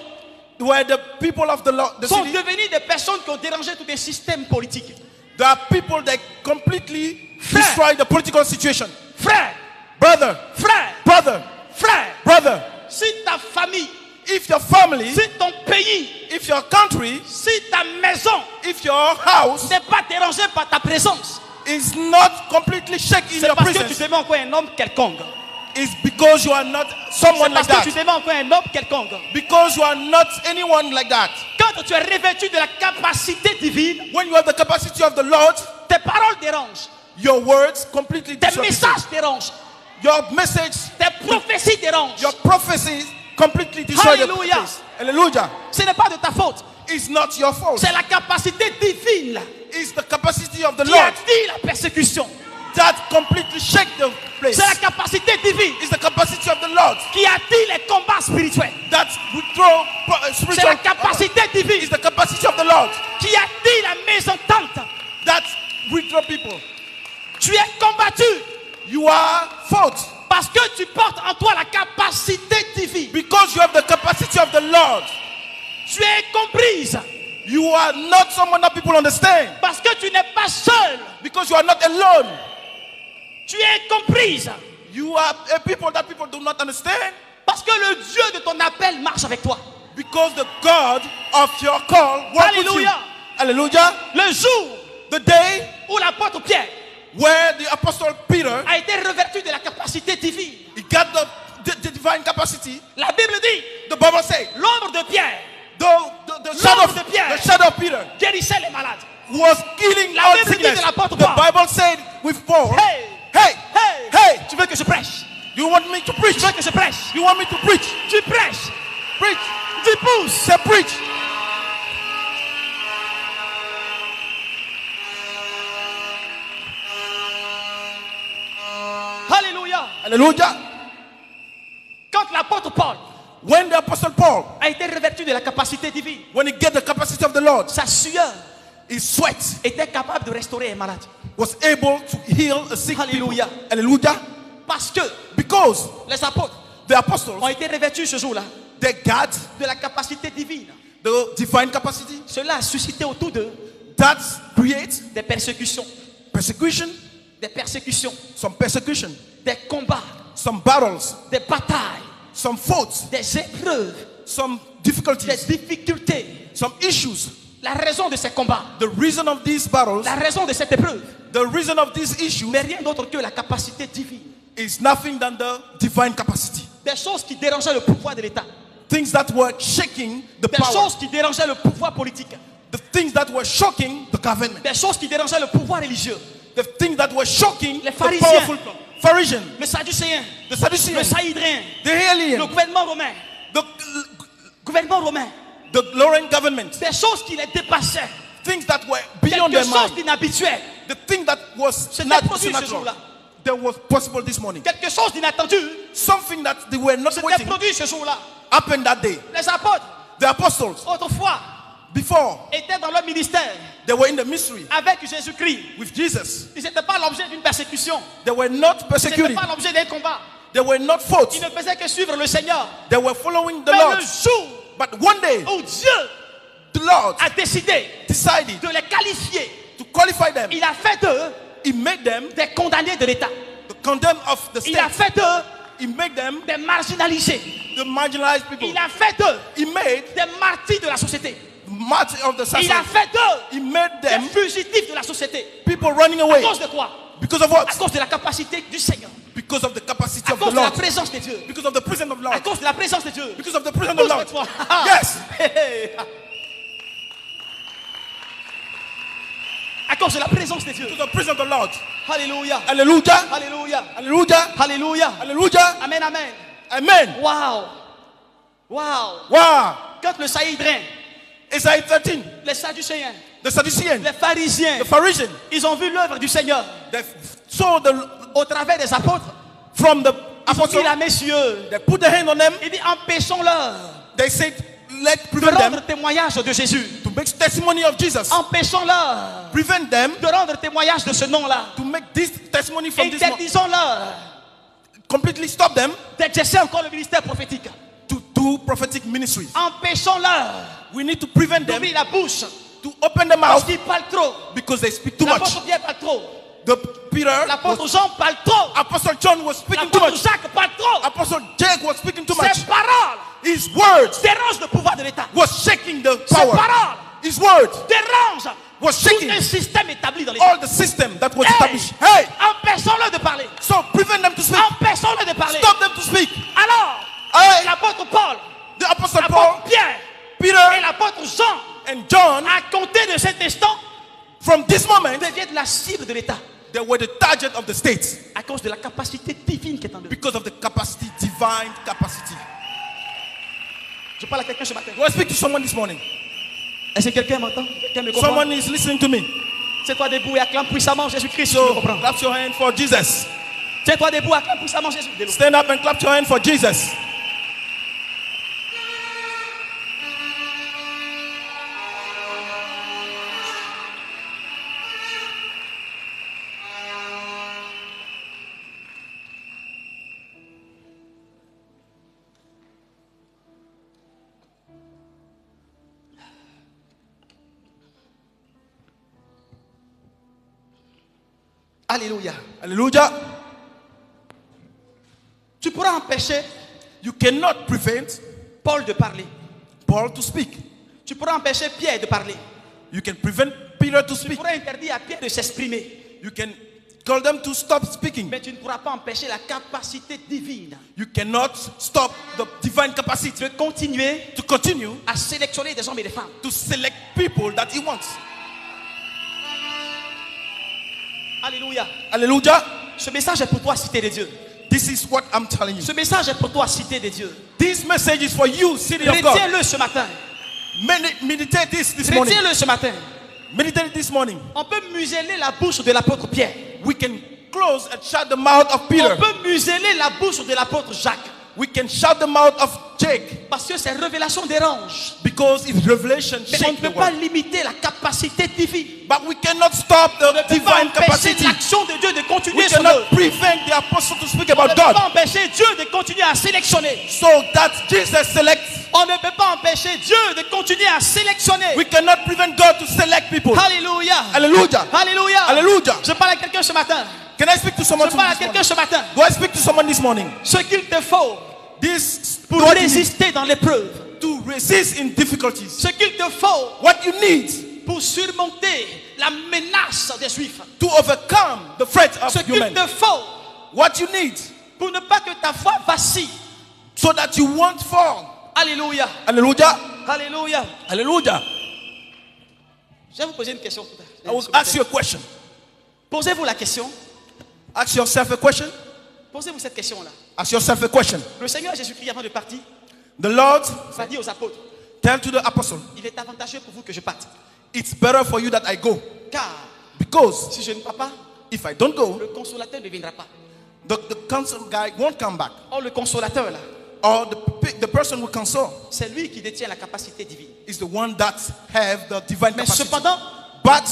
were the people of the Lord, the sont city. devenus des personnes qui ont dérangé tout un système politique. There are people that completely Frère. destroy the political situation. Frère, Brother, frère, brother, frère, brother, si ta famille, if your family, si ton pays, if your country, si ta maison if your house n'est pas dérangée par ta présence, is not completely shaken in c'est your parce que tu presence, demeures encore un homme quelconque. it's because you are not C'est someone like parce que tu that. demeures encore un homme quelconque. Because you are not anyone like that. Quand tu es revêtu de la capacité divine, When you have the capacity of the Lord, tes paroles dérangent, your words completely tes destroy people. messages dérangent, Your message, tes prophéties dérangent. your prophecies completely destroy the Hallelujah. place. Hallelujah. Ce n'est pas de ta faute, It's not your fault. c'est la capacité divine It's the capacity of the qui Lord a dit la persécution. that completely shake the place. C'est la capacité divine It's the capacity of the Lord qui a dit les combats spirituels. that withdraw C'est spiritual. la capacité divine It's the capacity of the Lord qui a dit la mésentente. that withdraw people. Tu es combattu You are fought parce que tu portes en toi la capacité divine. because you have the capacity of the Lord. Tu es comprise You are not someone that people understand parce que tu n'es pas seul. because you are not alone. Tu es comprise You are a people that people do not understand parce que le Dieu de ton appel marche avec toi. Because the God of your call worked with you. Alléluia. Hallelujah. Le jour The day où l'apôtre Pierre where the apostle Peter, a été revêtu de la capacité divine, he got the divine capacity. la Bible dit, The Bible says, l'ombre de Pierre the shadow of Peter guérissait les malades. was killing La all Bible dit sickness. de l'apôtre The Paul. Bible said with Paul, Hey, hey, hey, hey, tu veux que je prêche? you want me to preach? Tu veux que je prêche? You want me to preach? Tu prêches. Preach. Tu pousses. Say preach. Alléluia. Hallelujah. Quand l'apôtre Paul When the apostle Paul, a été revêtu de la capacité divine, when he get the capacity of the Lord, sa sueur his sweat était capable de restaurer un malade. was able to heal a sick Hallelujah. people. Hallelujah. Parce que Because les apôtres the apostles, ont été revêtus ce jour-là they got de la capacité divine. the divine capacity Cela a suscité autour d'eux that creates des persécutions, persecution, some combats, some battles, des batailles, some faults, des épreuves, some des difficulties, difficultés. some issues. La raison de ces combats, The reason of these battles, la raison de cette épreuve, the reason of these issues n'est rien d'autre que la capacité divine. is nothing than the divine capacity. Des choses qui dérangeaient le pouvoir de l'État, Things that were shaking the des power, choses qui dérangeaient le pouvoir politique, the things that were shocking the government, des choses qui dérangeaient le pouvoir religieux, the things that were shocking Les the pharisiens. powerful Pharisee, le Sadducéen, the le Sadducean, Saïdrien, the le alien, gouvernement romain, the Lorraine government, des choses qui les dépassaient, things that were beyond quelque their chose mind, d'inhabituel, the thing that was C'était not produit ce supernatural, jour-là. that was possible this morning. quelque chose d'inattendu, Something that they were not c'était waiting produit ce jour-là. happened that day. Les apôtres, The apostles, autrefois, before étaient dans leur ministère they were in the mystery avec Jésus-Christ. with Jesus, Ils n'étaient pas l'objet d'une persécution. they were not Ils n'étaient persecuted, pas l'objet d'un combat. they were not fought, Ils ne faisaient que suivre le Seigneur. they were following the Mais Lord. le jour But one day, où Dieu the Lord a décidé decided de les qualifier, to qualify them. il a fait d'eux He made them des condamnés de l'État. the condemned of the Il a state. fait d'eux He made them des marginalisés. the marginalized people. Il a fait d'eux He made des martyrs de la société. martyrs of the Il society. a fait d'eux He made des them fugitifs de la société. people running À away. cause de quoi? Because of what? À cause de la capacité du Seigneur. Because of the capacity À of the cause de la Lord. présence de Dieu. Because of the presence of À Lord. cause de la présence de Dieu. Because of the presence of Pousse Lord. avec moi. Yes. À cause de la présence de Dieu. Because of the presence of the Lord. Alléluia. Hallelujah. Alléluia. Hallelujah. Alléluia. Hallelujah. Amen, amen. Amen. Waouh. Waouh. Wow. Quand le Saïdrin, Isaiah 13. les Sadducéens, The Sadducean, les pharisiens, the Pharisee, ils ont vu l'œuvre du Seigneur they saw the au travers des apôtres. from the Ils ont mis apostles. la main sur eux. They put their hand on them. Il dit empêchons-leur They said, "Let de prevent them rendre témoignage de Jésus. to make testimony of Jesus. Empêchons-leur Prevent them de rendre témoignage de ce nom-là. to make this testimony from this. Interdisons-leur Completely stop them d'exercer encore le ministère prophétique. to do prophetic ministries. Empêchons-leur We need to prevent them d'ouvrir la bouche to open them parce out qu'ils parlent trop. because they speak too much. L'apôtre Pierre parle trop. L'apôtre Jean parle trop. Apostle John was speaking too L'apôtre much. Jacques parle trop. Apostle Jack was speaking too much. Ses paroles His words dérangent le pouvoir de l'État. was shaking the Ses power. paroles His words dérangent was tout shaking un système établi dans l'État. all the system that was Hey, established. Hey, empêchons-le de parler. so prevent them to speak. Empêchons-le de parler. Stop them to speak. Alors, Hey, l'apôtre Paul, the Apostle l'apôtre Paul, Pierre et Peter, l'apôtre Jean, and John, à compter de cet instant, from this moment, deviennent la cible de l'État they were the target of the state à cause de la capacité divine qui est en eux. because of the capacity, divine capacity. Je parle à quelqu'un ce matin. Do I speak to someone this morning? Est-ce que quelqu'un m'entend? Quelqu'un me comprend? Someone is listening to me. Tiens-toi debout et acclame puissamment Jésus-Christ. Tu So me comprends? clap your hand for Jesus. Tiens-toi debout, acclame puissamment Jésus. Stand up and clap your hand for Jesus. Alléluia. Hallelujah. Tu pourras empêcher You cannot prevent Paul de parler. Paul to speak. Tu pourras empêcher Pierre de parler. You can prevent Peter to Tu speak. pourras interdire à Pierre de s'exprimer. You can tell them to stop speaking. Mais tu ne pourras pas empêcher la capacité divine You cannot stop the divine capacity de continuer to continue à sélectionner des hommes et des femmes. to select people that he wants. Alléluia. Hallelujah. Ce message est pour toi, cité de Dieu. This is what I'm telling you. Ce message est pour toi, cité de Dieu. This message is for you, city of God. Retiens-le ce matin. Meditate this morning. Retiens-le ce matin. Meditate this morning. On peut museler la bouche de l'apôtre Pierre. We can close and shut the mouth of Peter. On peut museler la bouche de l'apôtre Jacques. We can shut the mouth of Jake Parce que ces révélations dérangent. because his revelation Mais on ne shake peut the pas world. limiter la capacité divine. But we cannot stop On ne the peut pas divine empêcher capacity. l'action de Dieu de continuer We son cannot œuvre. prevent the apostle to speak On ne about peut God pas empêcher Dieu de continuer à sélectionner. so that Jesus selects. On ne peut pas empêcher Dieu de continuer à sélectionner. We cannot prevent God to select people. Alléluia. Hallelujah. Alléluia. Hallelujah. Je parle à quelqu'un ce matin. Can I speak to someone Je parle à this quelqu'un morning? ce matin. Do I speak to someone this morning? Ce qu'il te faut This pour what you need résister dans l'épreuve. to resist in difficulties. Ce qu'il te faut What you need pour surmonter la menace des Juifs. to overcome the threat Ce of qu'il human. te faut What you need pour ne pas que ta foi vacille. so that you won't fall. Alléluia. Hallelujah. Alléluia. Hallelujah. Je vais vous poser une question. I will ask you a question. Posez-vous la question. Ask yourself a question. Posez-vous cette question-là. Ask yourself a question. Le Seigneur Jésus-Christ, avant de partir, The Lord a dit aux apôtres, tell to the apostle, il est avantageux pour vous que je parte. it's better for you that I go. Car Because si je ne pars pas, if I don't go, le consolateur ne viendra pas. the counsel guy won't come back. Or, le consolateur, là, Or the person who console c'est lui qui détient la capacité divine. is the one that have the divine Mais capacity. cependant, But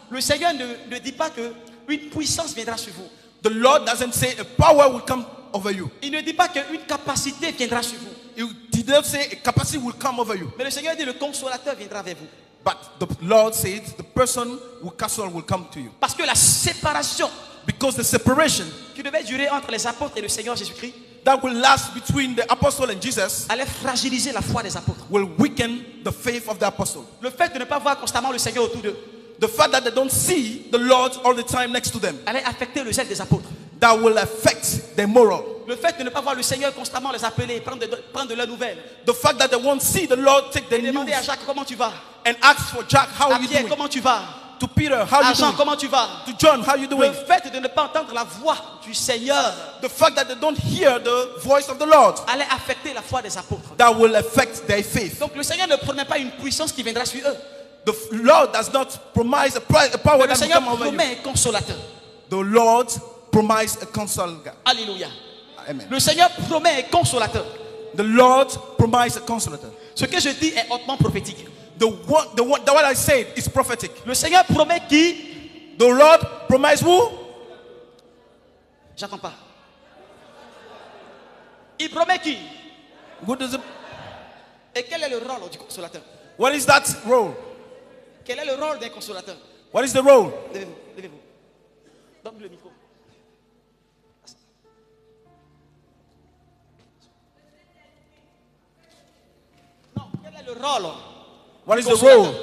le Seigneur ne dit pas qu'une puissance viendra sur vous. the Lord doesn't say a power will come over you. Il ne dit pas qu'une capacité viendra sur vous. He did not say a capacity will come over you. Mais le Seigneur dit le consolateur viendra vers vous. But the Lord says the person who console will come to you. Parce que la séparation Because the separation qui devait durer entre les apôtres et le Seigneur Jésus-Christ that will last between the apostle and Jesus allait fragiliser la foi des apôtres. will weaken the faith of the apostle. Le fait de ne pas voir constamment le Seigneur autour d'eux The fact that they don't see the Lord all the time next to them, allait affecter le zèle des apôtres. that will affect their moral. Le fait de ne pas voir le Seigneur constamment les appeler, prendre de leurs nouvelles. The fact that they won't see the Lord take the Et news demander à Jacques comment tu vas. and ask for Jack, how À are you Pierre doing? comment tu vas. To Peter, how À you Jean doing? comment tu vas. To John, how you doing? Le fait de ne pas entendre la voix du Seigneur The fact that they don't hear the voice of the Lord, allait affecter la foi des apôtres. that will affect their faith. Donc le Seigneur ne promet pas une puissance qui viendra sur eux. The Lord does not promise a power Mais le that will Seigneur come over you. promet un consolateur. The Lord promised a consolator. Alléluia. Amen. Le Seigneur promet un consolateur. The Lord promised a consolator. Ce que je dis est hautement prophétique. The what I said is prophetic. Le Seigneur promet qui? The Lord promised who? J'entends pas. Il promet qui? Who does it? Et quel est le rôle du consolateur? What is that role? Quel est le rôle d'un consolateur? What is the role? Levez-vous, levez-vous. Donne-lui le micro. Non, quel est le rôle? What is the Consolateur. role?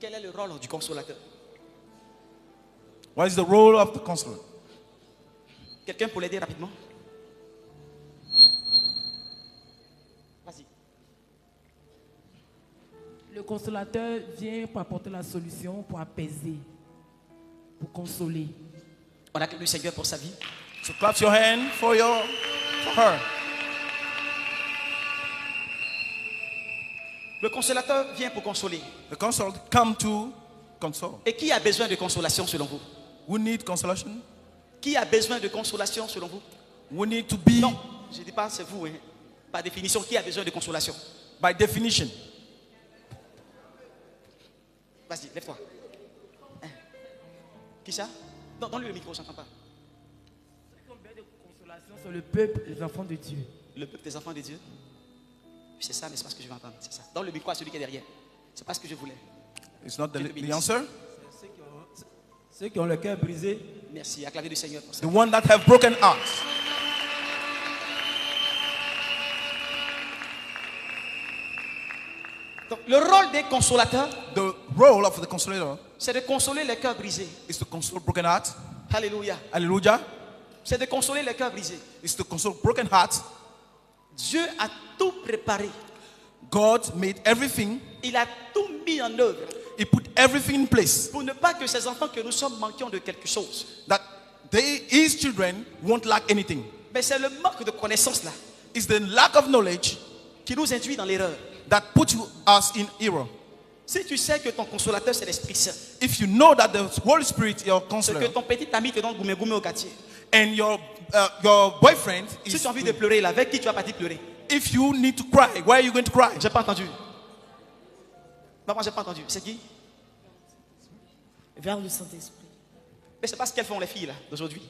Quel est le rôle du consolateur? What is the role of the counselor? Quelqu'un pour l'aider rapidement? Vas-y. Le consolateur vient pour apporter la solution, pour apaiser, pour consoler. On acclame le Seigneur pour sa vie. So clap your hand for her. Le consolateur vient pour consoler. The counselor come to console. Et qui a besoin de consolation selon vous? We need consolation. Qui a besoin de consolation selon vous? We need to be, Non, je ne dis pas c'est vous. Hein. Par définition, qui a besoin de consolation? by definition. Vas-y, lève-toi. Hein. Qui ça? Non, donne-lui le micro, je n'entends pas. Ceux qui ont besoin de consolation sont le peuple, les enfants de Dieu. Le peuple des enfants de Dieu. C'est ça, mais c'est pas ce que je veux entendre. C'est ça. Donne le micro à celui qui est derrière. C'est pas ce que je voulais. It's not Dieu te the bénisse. answer. Ceux qui ont le cœur brisé, Merci. Acclamez le Seigneur pour ça. The one that have broken hearts. Donc, le rôle des consolateurs, The role of the consolator c'est de consoler les cœurs brisés. is to console broken hearts. Alléluia. Hallelujah. C'est de consoler les cœurs brisés. It's to console broken hearts. Dieu a tout préparé. God made everything. Il a tout mis en œuvre He put everything in place pour ne pas que ces enfants que nous sommes manquions de quelque chose. that his children won't lack anything. Mais c'est le manque de connaissance là It's the lack of knowledge qui nous induit dans l'erreur. that puts us in error. Si tu sais que ton consolateur c'est l'Esprit Saint, If you know that the Holy Spirit, your c'est counselor, que ton petit ami te donne goumé goumé au quartier. and your boyfriend Si is, tu as envie de pleurer là, avec qui tu vas partir pleurer? if you need to cry, where are you going to cry? J'ai pas entendu. Maman, j'ai pas entendu. C'est qui? Vers le Saint-Esprit. Mais c'est pas ce qu'elles font les filles là d'aujourd'hui.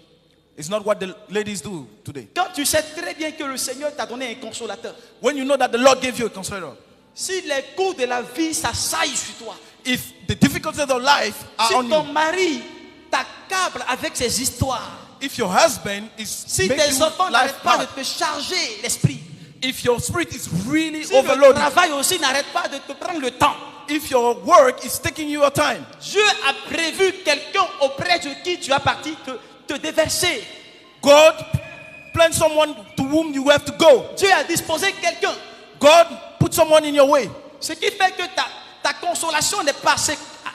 It's not what the ladies do today. Quand tu sais très bien que le Seigneur t'a donné un consolateur, When you know that the Lord gave you a counselor, si les coups de la vie s'assaillent sur toi, if the difficulties of life are si on ton you, mari t'accable avec ses histoires, if your husband is si making tes enfants life n'arrêtent pas de hard, te charger l'esprit, if your spirit is really si le overloaded, travail aussi n'arrête pas de te prendre le temps, if your work is taking your time, Dieu a prévu quelqu'un auprès de qui tu as parti te déverser. God planned someone to whom you have to go. Dieu a disposé quelqu'un. God put someone in your way Ce qui fait que ta consolation n'est pas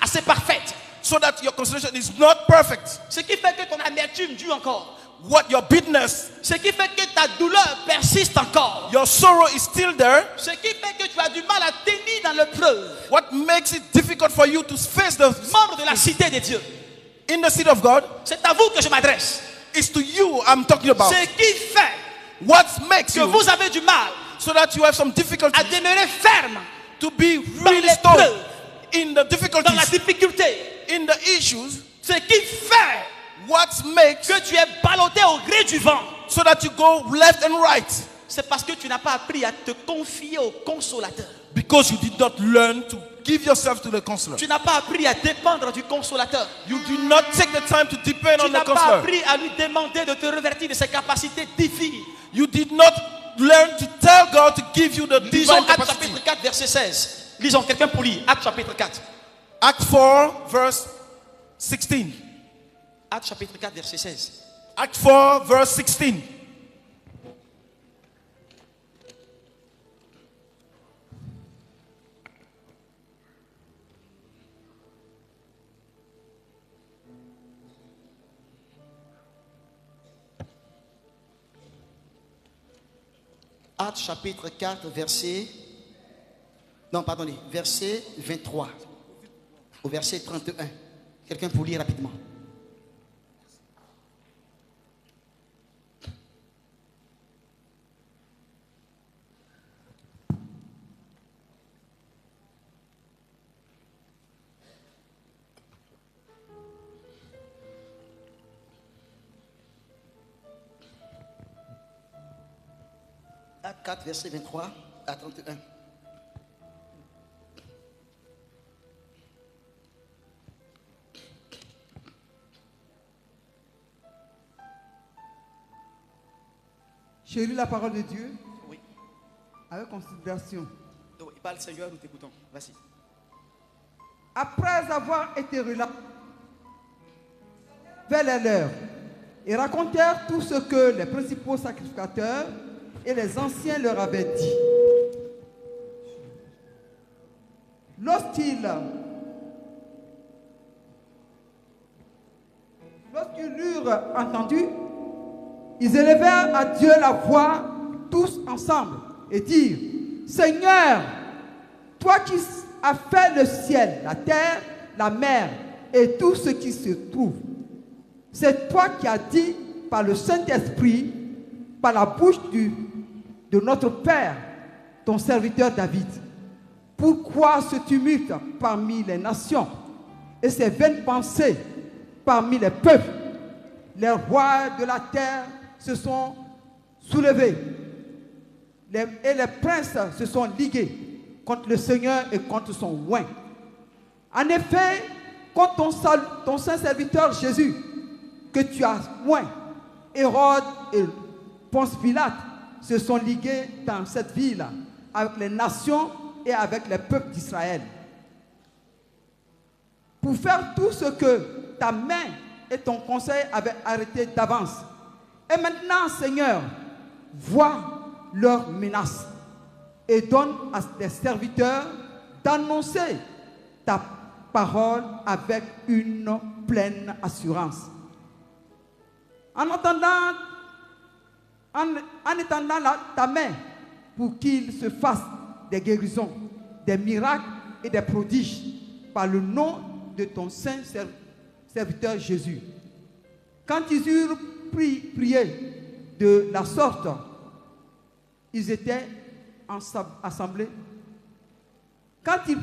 assez parfaite. so that your consolation is not perfect. Ce qui fait que ton amertume dure encore. What your bitterness, Ce qui fait que ta douleur persiste encore. your sorrow is still there. Ce qui fait que tu as du mal à tenir dans l'épreuve. What makes it difficult for you to face the Membre de la cité de Dieu, in the seat of God c'est à vous que je m'adresse. is to you I'm talking about. Ce qui fait What makes que you vous avez du mal so that you have some à difficulties demeurer ferme to be dans really l'épreuve, strong in the dans la difficulties, difficulté. in the issues. Ce qui fait What makes que tu es ballotté au gré du vent, so that you go left and right? c'est parce que tu n'as pas appris à te confier au consolateur. Because you did not learn to give yourself to the counselor. Tu n'as pas appris à dépendre du consolateur. You did not take the time to depend Tu on n'as the pas counselor. appris à lui demander de te revertir de ses capacités divines. You did not learn to tell God to give you the Lisons divine Actes capacity. chapitre 4, verset 16. Lisons, quelqu'un pour lire. Actes chapitre 4. Acts 4, verse 16. Actes chapitre 4, verset 16. Acts 4, verse 16. Actes chapitre 4, verset... Non, pardonnez, verset 23. Au verset 31. Quelqu'un pour lire rapidement. Actes 4, verset 23 à 31. Je lis la parole de Dieu Oui. avec considération. Donc, il parle Seigneur, nous t'écoutons. Vas-y. Après avoir été relatés vers les leurs et racontèrent tout ce que les principaux sacrificateurs et les anciens leur avaient dit. Lorsqu'ils l'eurent entendu, ils élevèrent à Dieu la voix tous ensemble et dirent: Seigneur, toi qui as fait le ciel, la terre, la mer et tout ce qui se trouve, c'est toi qui as dit par le Saint-Esprit, par la bouche de notre Père, ton serviteur David. Pourquoi ce tumulte parmi les nations et ces vaines pensées parmi les peuples? Les rois de la terre se sont soulevés et les princes se sont ligués contre le Seigneur et contre son oint. En effet, contre ton saint serviteur Jésus, que tu as oint, Hérode et Ponce Pilate se sont ligués dans cette ville avec les nations et avec les peuples d'Israël, pour faire tout ce que ta main et ton conseil avaient arrêté d'avance. Et maintenant, Seigneur, vois leurs menaces et donne à tes serviteurs d'annoncer ta parole avec une pleine assurance. En étendant ta main pour qu'il se fasse des guérisons, des miracles et des prodiges par le nom de ton saint serviteur Jésus. Quand ils eurent prié de la sorte, ils étaient assemblés. Quand ils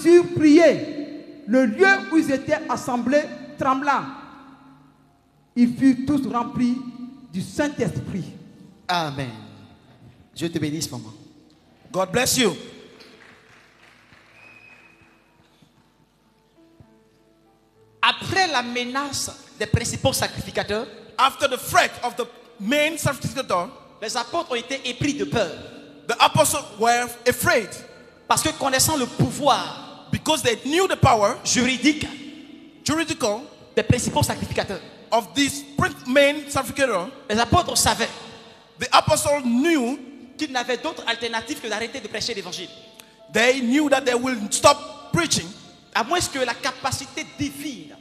eurent prié, le lieu où ils étaient assemblés trembla. Ils furent tous remplis du Saint-Esprit. Amen. Dieu te bénisse, maman. God bless you. Après la menace des principaux sacrificateurs, After the threat of the main sacrificator, les apôtres ont été épris de peur. the apostles were afraid Parce que connaissant le pouvoir because they knew the power, juridique juridical, des principaux sacrificateurs, of this main sacrificator. les apôtres savaient The apostles knew, qu'ils n'avaient d'autre alternative que d'arrêter de prêcher l'évangile. they knew that they will stop preaching. À moins que la capacité divine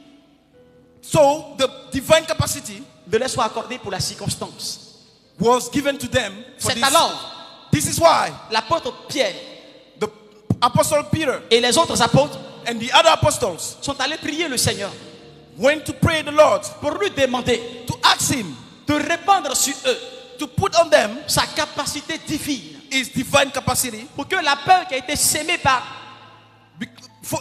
So the divine capacity ne leur soit accordée pour la circonstance. was given to them for C'est this. alors This is why l'apôtre Pierre the apostle Peter et les autres apôtres and the other apostles sont allés prier le Seigneur went to pray the Lord, pour lui demander to ask him de répandre sur eux to put on them sa capacité divine his divine capacity, pour que la peur qui a été sémée par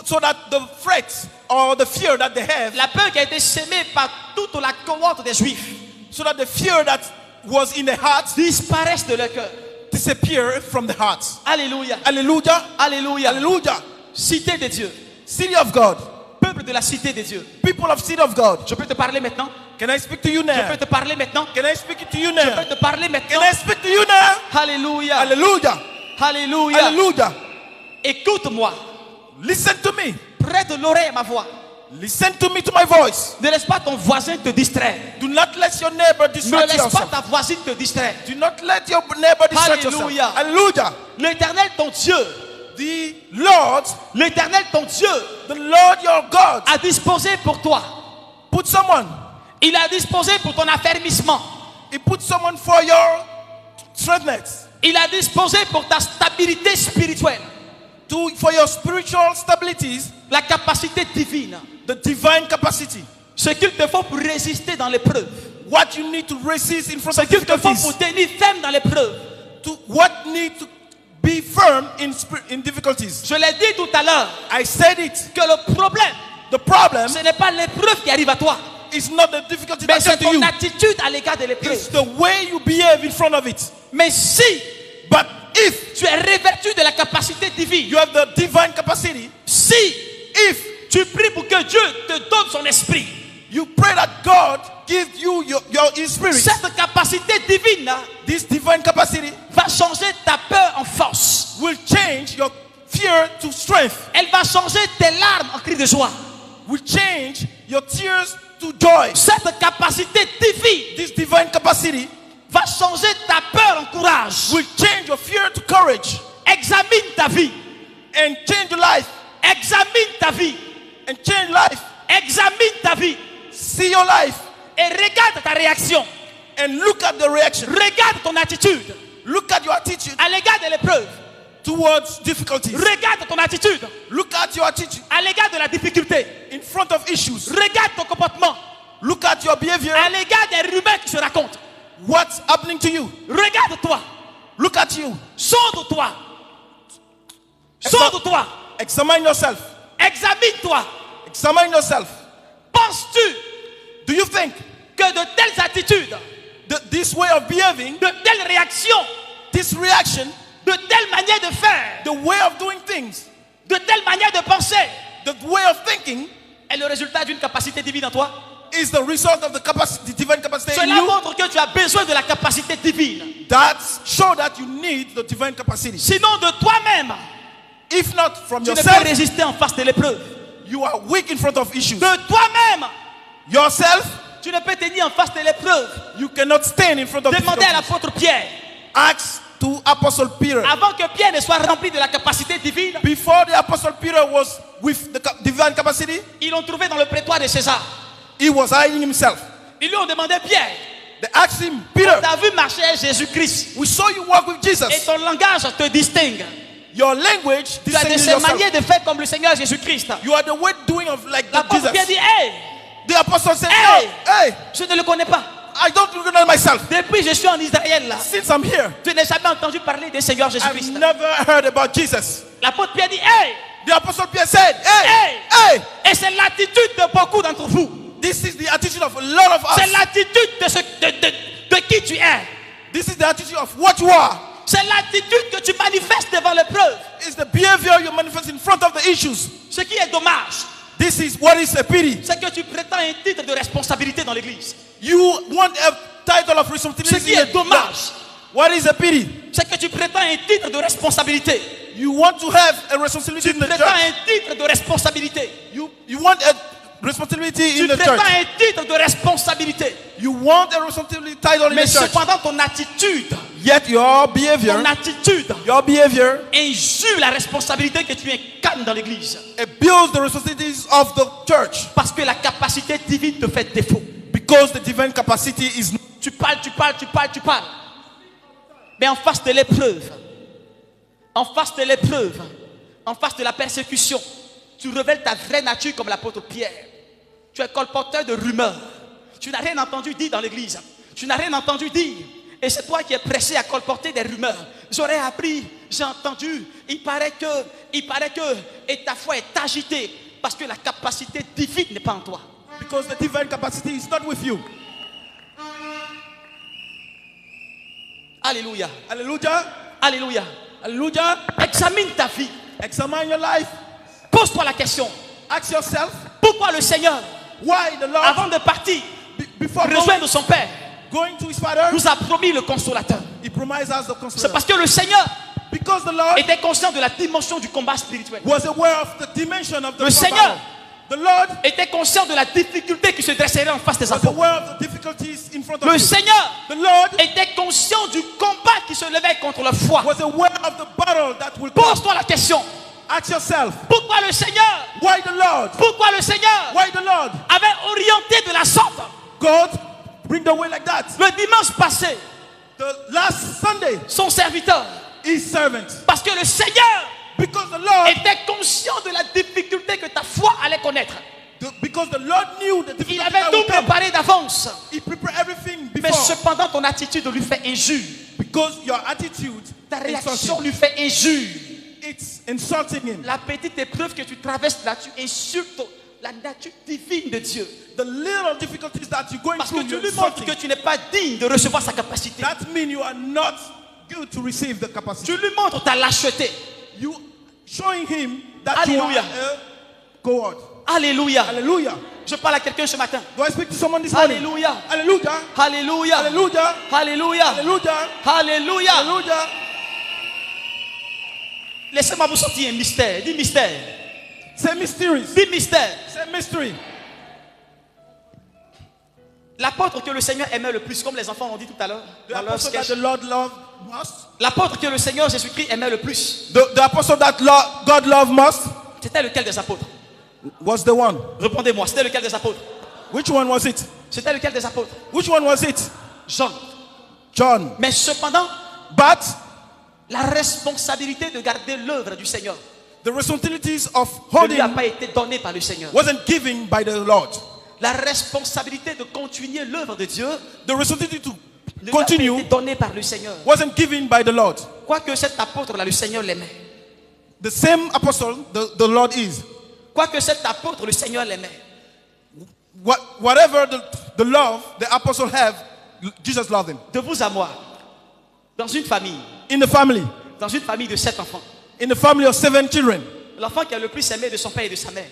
so that the threats or the fear that they have, la peur qui a été sémée par toute la cohorte des Juifs so that the fear that was in the hearts disparaisse de leur cœur. disappear from the hearts. Alléluia. Hallelujah. Alléluia. Hallelujah. Cité de Dieu. City of God. Peuple de la cité de Dieu. People of City of God. Je peux te parler maintenant. Can I speak to you Je now? peux te parler maintenant. Can I speak to you Je now? peux te parler Can maintenant. I speak to you now? Alléluia. Hallelujah. Alléluia. Hallelujah. Écoute-moi. Listen to me. Prête l'oreille à ma voix. Listen to me, to my voice. Ne laisse pas ton voisin te distraire. Do not let your neighbor Ne distract laisse pas yourself. ta voisine te distraire. Do not let your neighbor distract Hallelujah. yourself. Hallelujah. L'Éternel ton Dieu, The Lord, l'Éternel ton Dieu the Lord your God, a disposé pour toi. put someone. Il a disposé pour ton affermissement. He put someone for your strengthness, Il a disposé pour ta stabilité spirituelle. for your spiritual stabilities, La capacité divine. the divine capacity. Ce qu'il te faut pour résister dans l'épreuve. What you need to resist in front Ce of qu'il te faut difficulties. pour tenir ferme dans l'épreuve. What need to be firm in difficulties. Je l'ai dit tout à l'heure I said it. que le problème, The problem ce n'est pas l'épreuve qui arrive à toi, is not the difficulty mais that c'est comes to ton you. attitude à l'égard de l'épreuve. It's the way you behave in front of it. Mais si But if tu es revêtu de la capacité divine, you have the divine capacity, si if tu pries pour que Dieu te donne son esprit, you pray that God gives you his spirit, cette capacité divine là this divine capacity va changer ta peur en force. will change your fear to strength, Elle va changer tes larmes en cris de joie. will change your tears to joy. Cette capacité divine This divine capacity va changer ta peur en courage. will change your fear to courage Examine ta vie. and change your life Examine ta vie. and change life. Examine ta vie. See your life Et regarde ta réaction. and look at the reaction. Regarde ton attitude Look at your attitude à l'égard de l'épreuve. towards difficulties. Regarde ton attitude Look at your attitude à l'égard de la difficulté. in front of issues. Regarde ton comportement Look at your behavior. à l'égard des rumeurs qui se racontent. What's happening to you? Regarde-toi. Look at you. Sonde-toi. Sonde-toi. Examine yourself. Examine-toi. Examine yourself. Penses-tu Do you think que de telles attitudes, this way of behaving, de telles réactions, this reaction, de telles manières de faire, the way of doing things, de telles manières de penser the way of thinking est le résultat d'une capacité divine en toi? is the result of the capacity, divine capacity in Cela you. montre que tu as besoin de la capacité divine. That show that you need the divine capacity. Sinon, de toi-même, If not from tu ne peux yourself, résister en face de l'épreuve. you are weak in front of issues. De toi-même, Yourself, tu ne peux tenir en face de l'épreuve. you cannot stand in front of Demandez à difficulties. l'apôtre Pierre, Acts to Apostle Peter. avant que Pierre ne soit rempli de la capacité divine, Before the Apostle Peter was with the divine capacity, ils l'ont trouvé dans le prétoire de César. he was hiding himself. Ils lui ont demandé, Pierre, They asked him, on Peter, t'a vu marcher avec Jésus-Christ we saw you walk with et Jesus. ton langage te distingue. Your language Tu as de distinguishes ces yourself. manières de faire comme le Seigneur Jésus-Christ. You are the way doing of like L'apôtre Pierre Jesus. dit, hey, The apostle said, Hey! hey, je ne le connais pas. I don't recognize myself. Depuis je suis en Israël là, Since I'm here, je n'ai jamais entendu parler du Seigneur I've Jésus-Christ. never heard about Jesus. L'apôtre Pierre dit, hey, The apostle Peter said, hey, hey. hey, Et c'est l'attitude de beaucoup d'entre vous. this is the attitude of a lot of C'est us. l'attitude de qui tu es. This is the attitude of what you are. C'est l'attitude que tu manifestes devant l'épreuve. It's the behavior you manifest in front of the issues. Ce qui est dommage, This is what is a pity. c'est que tu prétends un titre de responsabilité dans l'église. You want a title of Ce responsibility. qui est dommage, What is a pity? c'est que tu prétends un titre de responsabilité. You want to have a responsibility Tu in the prétends church. un titre de responsabilité. You want a responsibility Tu in the prétends church. un titre de responsabilité. You want a responsibility title in Mais the church. cependant, ton attitude, Yet your behavior, injure la responsabilité que tu incarnes dans l'église. it builds the responsibilities of the church Parce que la capacité divine te fait défaut. because the divine capacity is. Tu parles. Mais en face de l'épreuve, en face de la persécution, tu révèles ta vraie nature comme l'apôtre Pierre. Tu es colporteur de rumeurs. Tu n'as rien entendu dire dans l'église. Tu n'as rien entendu dire. Et c'est toi qui es pressé à colporter des rumeurs. J'aurais appris, j'ai entendu. Il paraît que, et ta foi est agitée parce que la capacité divine n'est pas en toi. Because the divine capacity is not with you. Alléluia. Hallelujah. Alléluia. Hallelujah. Examine ta vie. Examine your life. Pose-toi la question. Ask yourself, Pourquoi le Seigneur, why the Lord, avant de partir, before rejoindre son Père, going to his Father, nous a promis le consolateur? he promised us the C'est Consoler. parce que le Seigneur Because the Lord était conscient de la dimension du combat spirituel. was aware of the dimension of the Le battle. Seigneur The Lord était conscient de la difficulté qui se dresserait en face des was apôtres. aware of the difficulties in front of Le you. Seigneur The Lord était conscient du combat qui se levait contre la foi. was aware of the battle that will come. Pose-toi la question. Ask yourself, Pourquoi le Seigneur, why the Lord? pourquoi le Seigneur Why the Lord? avait orienté de la sorte God, bring the way like that. le dimanche passé The last Sunday, son serviteur? his servant. Parce que le Seigneur Because the Lord, était conscient de la difficulté que ta foi allait connaître. because the Lord knew the Il difficulty avait that tout would come. préparé d'avance. He prepared everything Mais before. cependant, ton attitude lui fait injure. Because your attitude, Ta réaction insulting. lui fait injure. It's insulting him. La petite épreuve que tu traverses là, tu insultes la nature divine de Dieu. The little difficulties that you're going Parce que through, tu you're lui montres insulting. que tu n'es pas digne de recevoir sa capacité. That means you are not good to receive the capacity. Tu lui montres ta lâcheté. You showing him that you are Hallelujah. a coward. Alléluia. Hallelujah. Je parle à quelqu'un ce matin. Do I speak to someone this morning? Alléluia. Hallelujah. Alléluia. Hallelujah. Alléluia. Hallelujah. Alléluia. Hallelujah. Laissez-moi vous sortir un mystère. Dis mystère. Say mysterious. Dis mystère. Say mystery. L'apôtre que le Seigneur aimait le plus, comme les enfants l'ont dit tout à l'heure, The dans leur apostle that sketch. the Lord loved most. L'apôtre que le Seigneur Jésus-Christ aimait le plus, The apostle that God loved most c'était lequel des apôtres? was the one. Répondez-moi, c'était lequel des apôtres? Which one was it? C'était lequel des apôtres? Which one was it? Jean. John. Mais cependant, But la responsabilité de garder l'œuvre du Seigneur the responsibilities of ne lui a holding pas été donnée par le Seigneur. wasn't given by the Lord. La responsabilité de continuer l'œuvre de Dieu The responsibility to ne lui a pas continue été donnée par le Seigneur. wasn't given by the Lord. Quoique cet apôtre-là, le Seigneur l'aimait. The same apostle the Lord is. Quoique cet apôtre, le Seigneur l'aimait. Whatever the love the apostle have, Jesus loved him. De vous à moi, dans une famille In de 7 enfants, in the family of 7 children, l'enfant qui a le plus aimé de son père et de sa mère,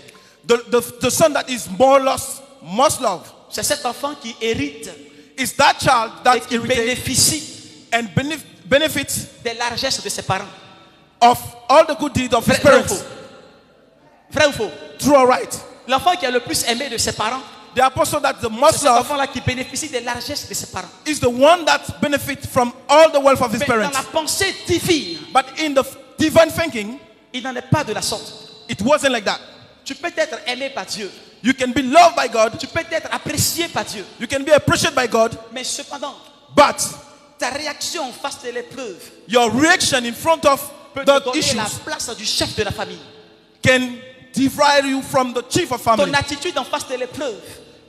the son that is more lost, most loved C'est cet enfant qui hérite It's that child et that qui inherits bénéficie and benefits des largesses de ses parents. of all the good deeds of his Vrai ou parents. faux? Vrai ou faux? True or right? L'enfant qui est le plus aimé de ses parents, The apostle that the c'est most cet love enfant-là qui bénéficie des largesses de ses parents. is the one that benefits from all the wealth of his Mais dans parents. la pensée divine, But in the divine thinking, il n'en est pas de la sorte. it wasn't like that. Tu peux être aimé par Dieu. You can be loved by God, Tu peux être apprécié par Dieu. you can be appreciated by God, Mais cependant, but ta réaction en face de l'épreuve your reaction in front of peut te the donner la issues place du chef de la famille. can divide you from the chief of Ton family. attitude en face de l'épreuve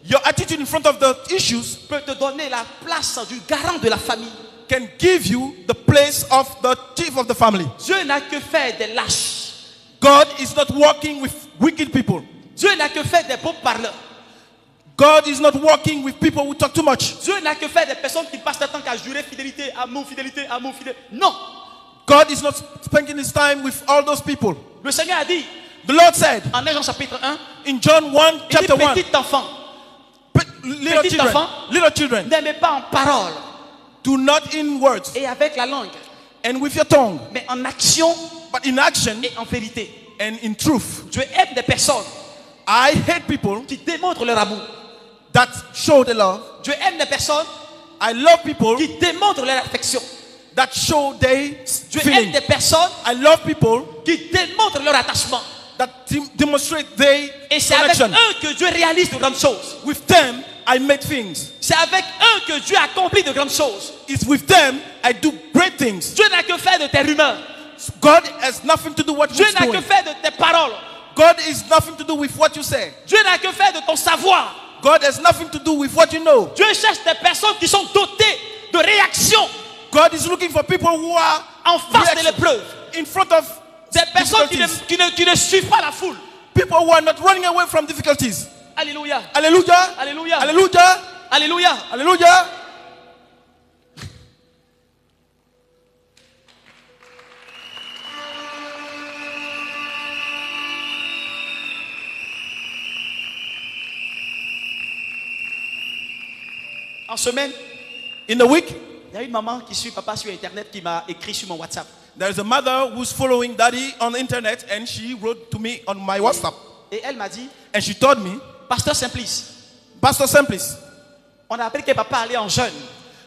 Your attitude in front of the issues peut te donner la place du garant de la famille. can give you the place of the chief of the family. Dieu n'a que faire des lâches. God is not working with wicked people. Dieu n'a que faire des beaux parleurs. God is not working with people who talk too much. Dieu n'a que faire des personnes qui passent le temps qu'à jurer fidélité, amour, fidélité, amour, fidélité. Non. God is not spending his time with all those people. Le Seigneur a dit The Lord said en Jean chapitre 1, in John 1, il dit chapter 1, petit enfant, little Petit children, enfant. little children, n'aimez pas en parole do not in words et avec la langue, and with your tongue, mais en action but in action et en vérité. and in truth. Dieu aime des personnes I hate people qui démontrent leur amour. that show the love. Dieu aime des personnes I love people qui démontrent leur affection. that show their Dieu aime feeling. des personnes I love people qui démontrent leur attachement. that demonstrate their Et c'est avec connection. eux que Dieu réalise de grandes choses. With them, I make things. C'est avec eux que Dieu accomplit de grandes choses. It's with them I do great things. Dieu n'a que faire de tes rumeurs. God has nothing to do with what Dieu you're n'a que doing. faire de tes paroles. God is nothing to do with what you say. Dieu n'a que faire de ton savoir. God has nothing to do with what you know. Dieu cherche des personnes qui sont dotées de réaction God is looking for people who are en face de reaction l'épreuve. in front of Des personnes difficulties. qui ne suivent pas la foule. People who are not running away from difficulties. Alléluia. Hallelujah. Alléluia. Hallelujah. Alléluia. Hallelujah. En semaine, In the week, il y a une maman qui suit papa sur internet qui m'a écrit sur mon WhatsApp. there's a mother who's following daddy on the internet and she wrote to me on my WhatsApp Et elle m'a dit, and she told me, Pasteur Simplice, Pastor Simplis, on a appris que papa allait en jeûne.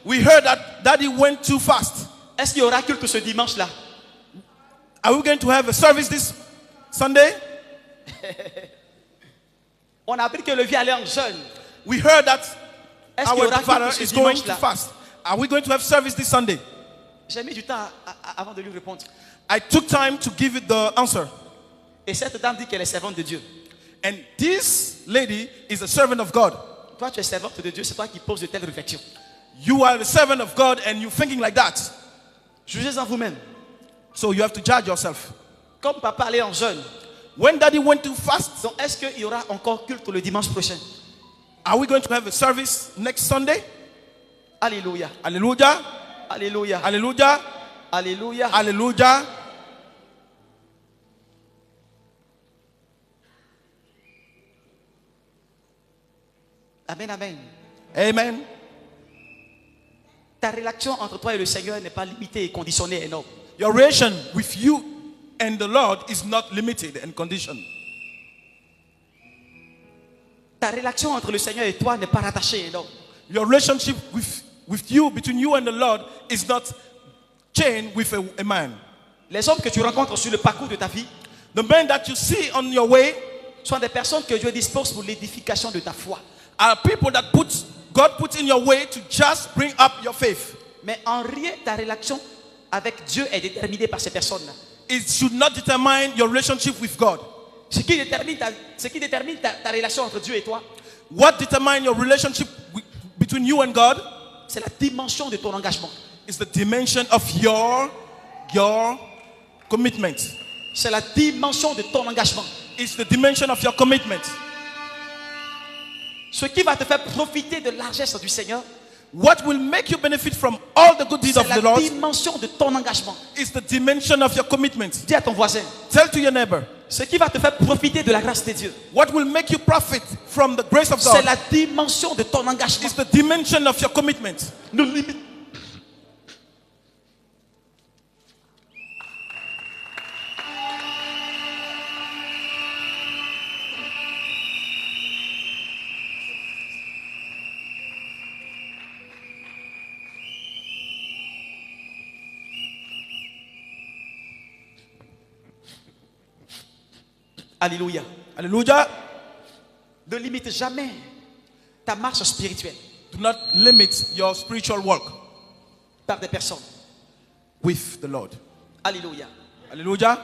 we heard that daddy went too fast. Est-ce qu'il y aura culte ce dimanche-là? Are we going to have a service this Sunday? On a appris que le vieux allait en jeûne. We heard that Est-ce qu'il y our aura father culte ce is going too dimanche-là? fast. Are we going to have service this Sunday? J'ai mis du temps avant de lui répondre. I took time to give it the answer. Et cette dame dit qu'elle est servante de Dieu. And this lady is a servant of God. Toi, tu es servante de Dieu, c'est toi qui poses de telles réflexions. You are a servant of God and you're thinking like that. Jugez-en vous-même. So you have to judge yourself. Comme papa allait en jeûne, When daddy went too fast, donc est-ce qu'il y aura encore culte le dimanche prochain? are we going to have a service next Sunday? Alléluia. Hallelujah. Alléluia. Hallelujah. Alléluia. Hallelujah. Amen, amen. Amen. Ta relation entre toi et le Seigneur n'est pas limitée et conditionnée et non. Your relation with you and the Lord is not limited and conditioned. Ta relation entre le Seigneur et toi n'est pas rattachée et non. Your relationship with you, between you and the Lord, is not chained with a man. Les hommes que tu rencontres sur le parcours de ta vie The men that you see on your way sont des personnes que Dieu dispose pour l'édification de ta foi. are people that God puts in your way to just bring up your faith. Mais en rien, ta relation avec Dieu est déterminée par ces personnes-là. It should not determine your relationship with God. Ce qui détermine ta relation entre Dieu et toi, What determines your relationship between you and God c'est la dimension de ton engagement. is the dimension of your commitment. C'est la dimension de ton engagement. It's the dimension of your commitment. Ce qui va te faire profiter de la largesse du Seigneur, What will make you benefit from all the good deeds c'est of la the Lord dimension de ton engagement. is the dimension of your commitment. Dis à ton voisin, Tell to your neighbor, Ce qui va te faire profiter de la grâce de Dieu, what will make you profit from the grace of c'est God la dimension de ton engagement. is the dimension of your commitment. Ne limite- Alléluia. Hallelujah. Ne limite jamais ta marche spirituelle Do not limit your spiritual work par des personnes. with the Lord. Alléluia. Hallelujah.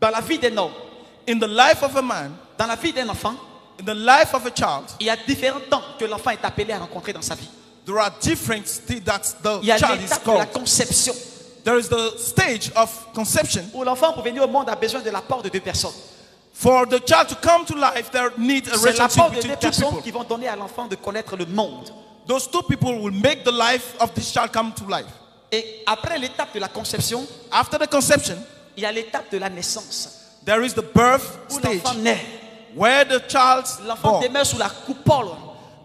Dans la vie d'un homme, In the life of a man, dans la vie d'un enfant, in the life of a child, il y a différents temps que l'enfant est appelé à rencontrer dans sa vie. there are different things that the Il y a child is l'étape de la called. conception, There is the stage of conception. où l'enfant pour venir au monde a besoin de l'apport de deux personnes. For the child to come to life, there needs a C'est l'apport relationship de deux between two personnes people. qui vont donner à l'enfant de connaître le monde. Those two people will make the life of this child come to life. Et après l'étape de la conception, After the conception, il y a l'étape de la naissance, there is the birth où stage, l'enfant naît. where the child's L'enfant born. demeure sous la coupole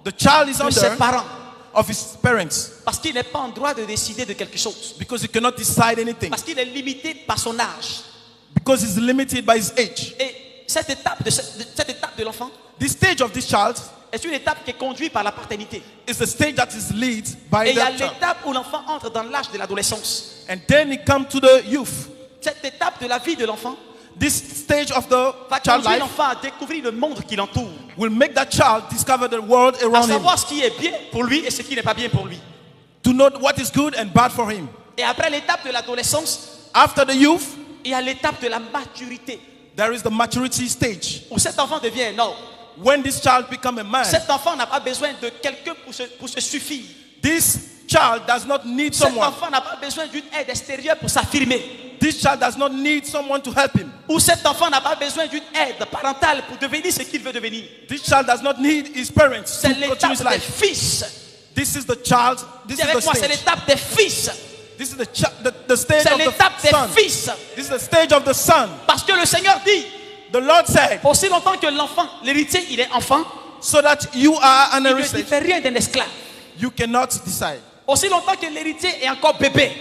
The child is de ses under parents, of his parents parce qu'il n'est pas en droit de décider de quelque chose, because he cannot decide anything, parce qu'il est limité par son âge. because he's limited by his age. Et cette étape de l'enfant This stage of this child est une étape qui est conduite par la paternité. is the stage that is led by Et il y a that child. l'étape où l'enfant entre dans l'âge de l'adolescence. And then he comes to the youth. Cette étape de la vie de l'enfant This stage of the va child conduire life l'enfant à découvrir le monde qui l'entoure, will make that child discover the world à around him, savoir ce qui est bien pour lui et ce qui n'est pas bien pour lui. to know what is good and bad for him. Et après l'étape de l'adolescence, After the youth, il y a l'étape de la maturité, there is the maturity stage. où cet enfant devient un homme. When this child becomes a man, Cet enfant n'a pas besoin de quelqu'un pour se suffire. this child does not need Cet someone. enfant n'a pas besoin d'une aide extérieure pour s'affirmer. This child does not need someone to help him. Ou cet enfant n'a pas besoin d'une aide parentale pour devenir ce qu'il veut devenir. This child does not need his parents to C'est continue l'étape his des life. fils. This is the child. This Dis is the avec moi, c'est stage. l'étape des fils. This is the stage C'est of l'étape the des son. fils. This is the stage of the son. Parce que le Seigneur dit, The Lord said, aussi longtemps que l'enfant, l'héritier, il est enfant, so that you are an il ne heritage, diffère rien d'un esclave. you cannot decide. Aussi longtemps que l'héritier est encore bébé,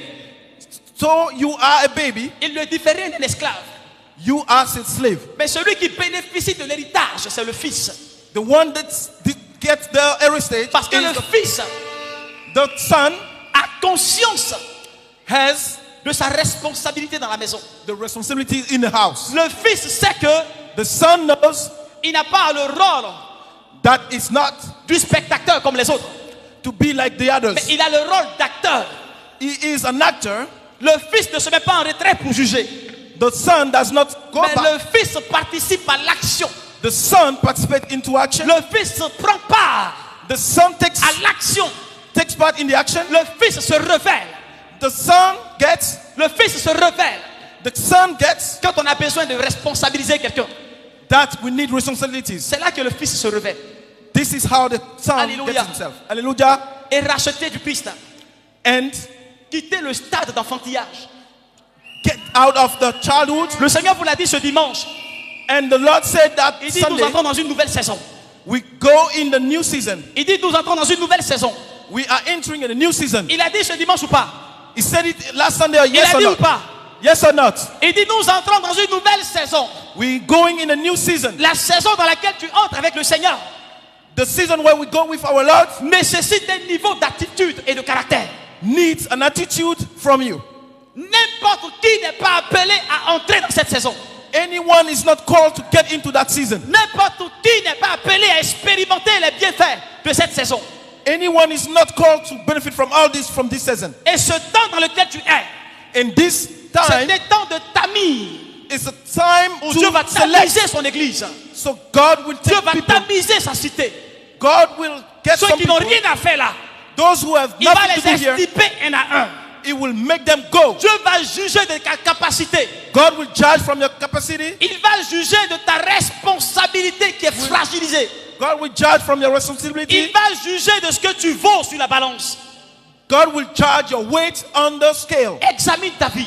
So you are a baby, il ne diffère rien d'un esclave. you are a slave. Mais celui qui bénéficie de l'héritage, c'est le fils. The one that gets the heritage Parce que is le fils the son a conscience has de sa responsabilité dans la maison. the responsibility in the house. Le fils sait que The son knows il n'a pas le rôle that it's not du spectateur comme les autres, to be like the mais others. il a le rôle d'acteur. He is an actor. Le fils ne se met pas en retrait pour juger, The son does not go mais back. le fils participe à l'action. The son participates into action. Le fils prend part The son takes à l'action. part in the action. Le fils se révèle. The son gets. Le fils se révèle The son gets quand on a besoin de responsabiliser quelqu'un. that we need responsibilities. C'est là que le fils se révèle. This is how the son Hallelujah. gets himself. Hallelujah. Et racheter du Christ. And Quitter le stade d'enfantillage. get out of the childhood. Le Seigneur vous l'a dit ce dimanche. And the Lord said that Il dit nous Sunday entrons dans une nouvelle saison. we go in the new season. Il dit nous entrons dans une nouvelle saison. We are entering in a new season. Il a dit ce dimanche ou pas? He said it last Sunday. Il Yes a or dit ou not? pas? Yes or not? Il dit nous entrons dans une nouvelle saison. We going in a new season. La saison dans laquelle tu entres avec le Seigneur The season where we go with our Lord nécessite un niveau d'attitude et de caractère. needs an attitude from you. N'importe qui n'est pas appelé à entrer dans cette saison. Anyone is not called to get into that season. N'importe qui n'est pas appelé à expérimenter les bienfaits de cette saison. Anyone is not called to benefit from all this from this season. Et ce temps dans lequel tu es, In this c'est time un temps de tamis is a time où Dieu va to select. tamiser son église. So God will Dieu take va people. tamiser sa cité. God will get Ceux some qui n'ont people. rien à faire là, Those who have il va nothing to do les here, extirper un à un. He will make them go. Dieu va juger de ta capacité. God will judge from your capacity. Il va juger de ta responsabilité qui est fragilisée. God will judge from your Il responsibility. va juger de ce que tu vaux sur la balance. God will judge your weight on the scale. Examine ta vie.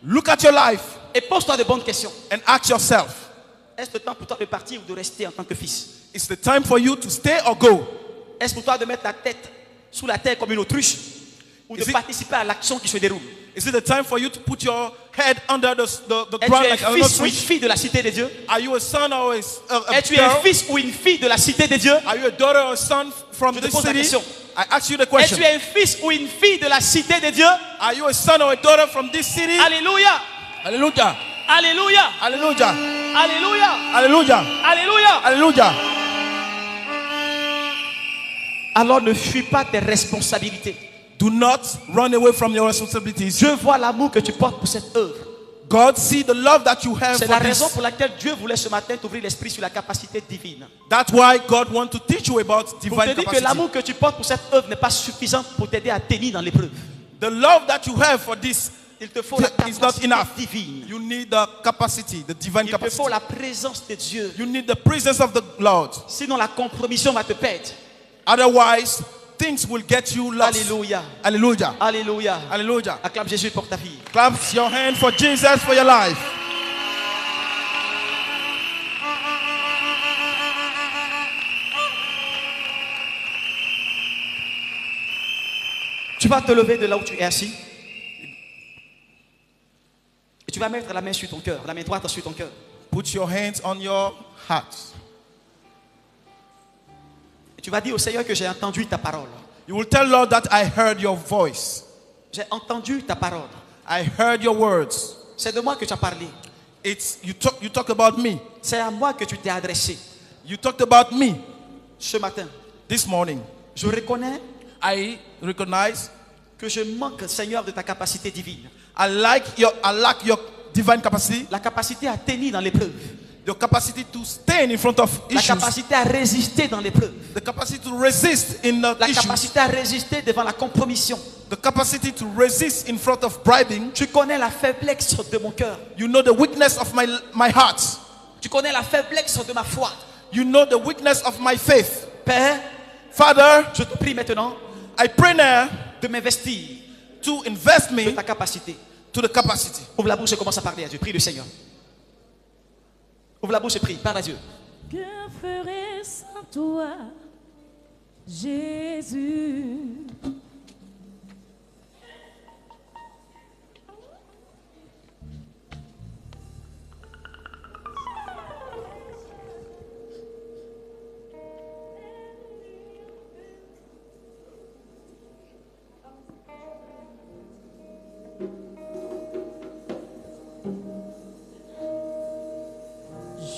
Look at your life. Et pose-toi de bonnes questions. and ask yourself, Est-ce le temps pour toi de partir ou de rester en tant que fils? is the time for you to stay or go? Est-ce pour toi de mettre la tête sous la terre comme une autruche ou de Is it- participer à l'action qui se déroule? Is it the time for you to put your head under the Es-tu ground un like an fils ou une ostrich? fille de la cité de Dieu? Are you a son or a Es-tu un girl? fils ou une fille de la cité de Dieu? Are you a daughter or a son from Je te this pose la city? question. I ask you the question. Es-tu un fils ou une fille de la cité de Dieu? Are you a son or a daughter from this city? Alléluia! Hallelujah. Alléluia! Hallelujah. Alléluia! Hallelujah. Alléluia! Hallelujah. Alors ne fuis pas tes responsabilités. Do not run away from your responsibilities. Dieu voit l'amour que tu portes pour cette œuvre. God see the love that you have C'est for la raison this. pour laquelle Dieu voulait ce matin t'ouvrir l'esprit sur la capacité divine. That's why God wants to teach you about Pour te divine dire que capacity. l'amour que tu portes pour cette œuvre n'est pas suffisant pour t'aider à tenir dans l'épreuve. The love that you have for this Il te faut la is not capacité enough. divine. You need the capacity, the divine Il te capacity. faut la présence de Dieu. You need the presence of the Lord. Sinon la compromission va te perdre. Otherwise, things will get you lost. Alléluia. Hallelujah. Alléluia. Hallelujah. Acclame Jésus pour ta vie. Clap your hand for Jesus for your life. Tu vas te lever de là où tu es assis. Et tu vas mettre la main sur ton cœur, la main droite sur ton cœur. Put your hands on your heart. Et tu vas dire au Seigneur que j'ai entendu ta parole. You will tell Lord that I heard your voice. J'ai entendu ta parole. I heard your words. C'est de moi que tu as parlé. It's you talk about me. C'est à moi que tu t'es adressé. You talked about me Ce matin, this morning. je reconnais I recognize que je manque, Seigneur, de ta capacité divine. I lack your divine capacity, La capacité à tenir dans l'épreuve. your capacity to stand in front of La issues, capacité à résister dans l'épreuve. the capacity to resist in the La issues, capacité à résister devant la compromission. the capacity to resist in front of bribing. Tu connais la faiblesse de mon cœur. You know the weakness of my heart. Tu connais la faiblesse de ma foi. You know the weakness of my faith. Père, Father, je te prie maintenant I pray now de m'investir to invest de me ta capacité. to the capacity. Ouvre la bouche et commence à parler à Dieu. Prie le Seigneur. Ouvre la bouche et prie. Parle à Dieu. Que ferais sans toi, Jésus?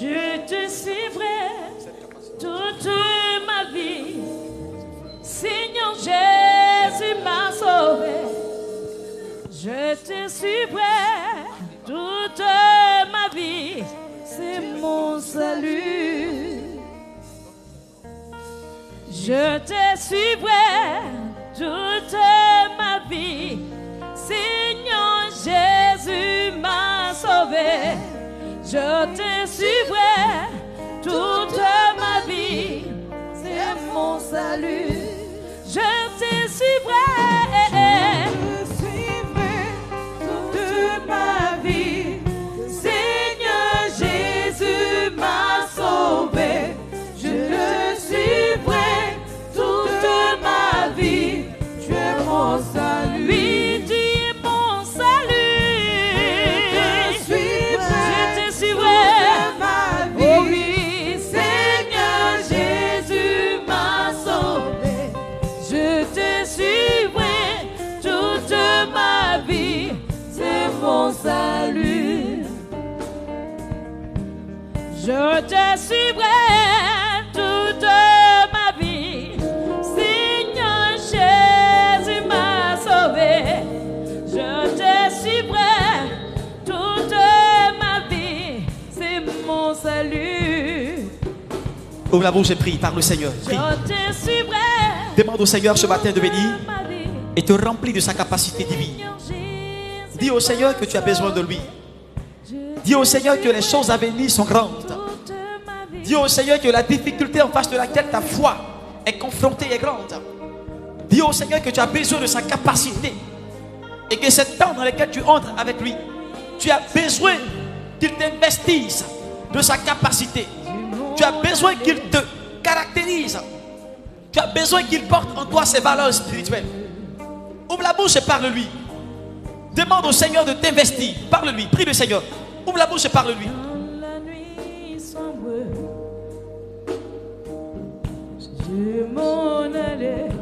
Je te suivrai toute ma vie. Seigneur Jésus m'a sauvé. Je te suivrai toute ma vie. C'est mon salut. Je te suivrai toute ma vie. Seigneur Jésus m'a sauvé. Je te suivrai toute ma vie, c'est mon salut. Je te suivrai toute ma vie. Seigneur Jésus m'a sauvé. Je te suivrai toute ma vie. Tu es mon salut. Oui, tu es mon salut. Oh oui, Seigneur Jésus m'a sauvé. Je te suivrai toute ma vie, c'est mon salut. Je te suivrai toute ma vie. Seigneur Jésus m'a sauvé. Je te suivrai toute ma vie, c'est mon salut. Ouvre la bouche et prie. Parle au Seigneur. Prie. Je te suivrai. Demande au Seigneur ce matin de venir ma vie. et te remplir de sa capacité divine. Dis au Seigneur que tu as besoin de lui. Dis au Seigneur que les choses à venir sont grandes. Dis au Seigneur que la difficulté en face de laquelle ta foi est confrontée est grande. Dis au Seigneur que tu as besoin de sa capacité et que c'est le temps dans lequel tu entres avec lui Tu as besoin qu'il t'investisse de sa capacité. Tu as besoin qu'il te caractérise. Tu as besoin qu'il porte en toi ses valeurs spirituelles. Ouvre la bouche et parle-lui. Demande au Seigneur de t'investir. Parle-lui, prie le Seigneur. Ouvre la bouche et parle-lui. La nuit sombre, je m'en allais.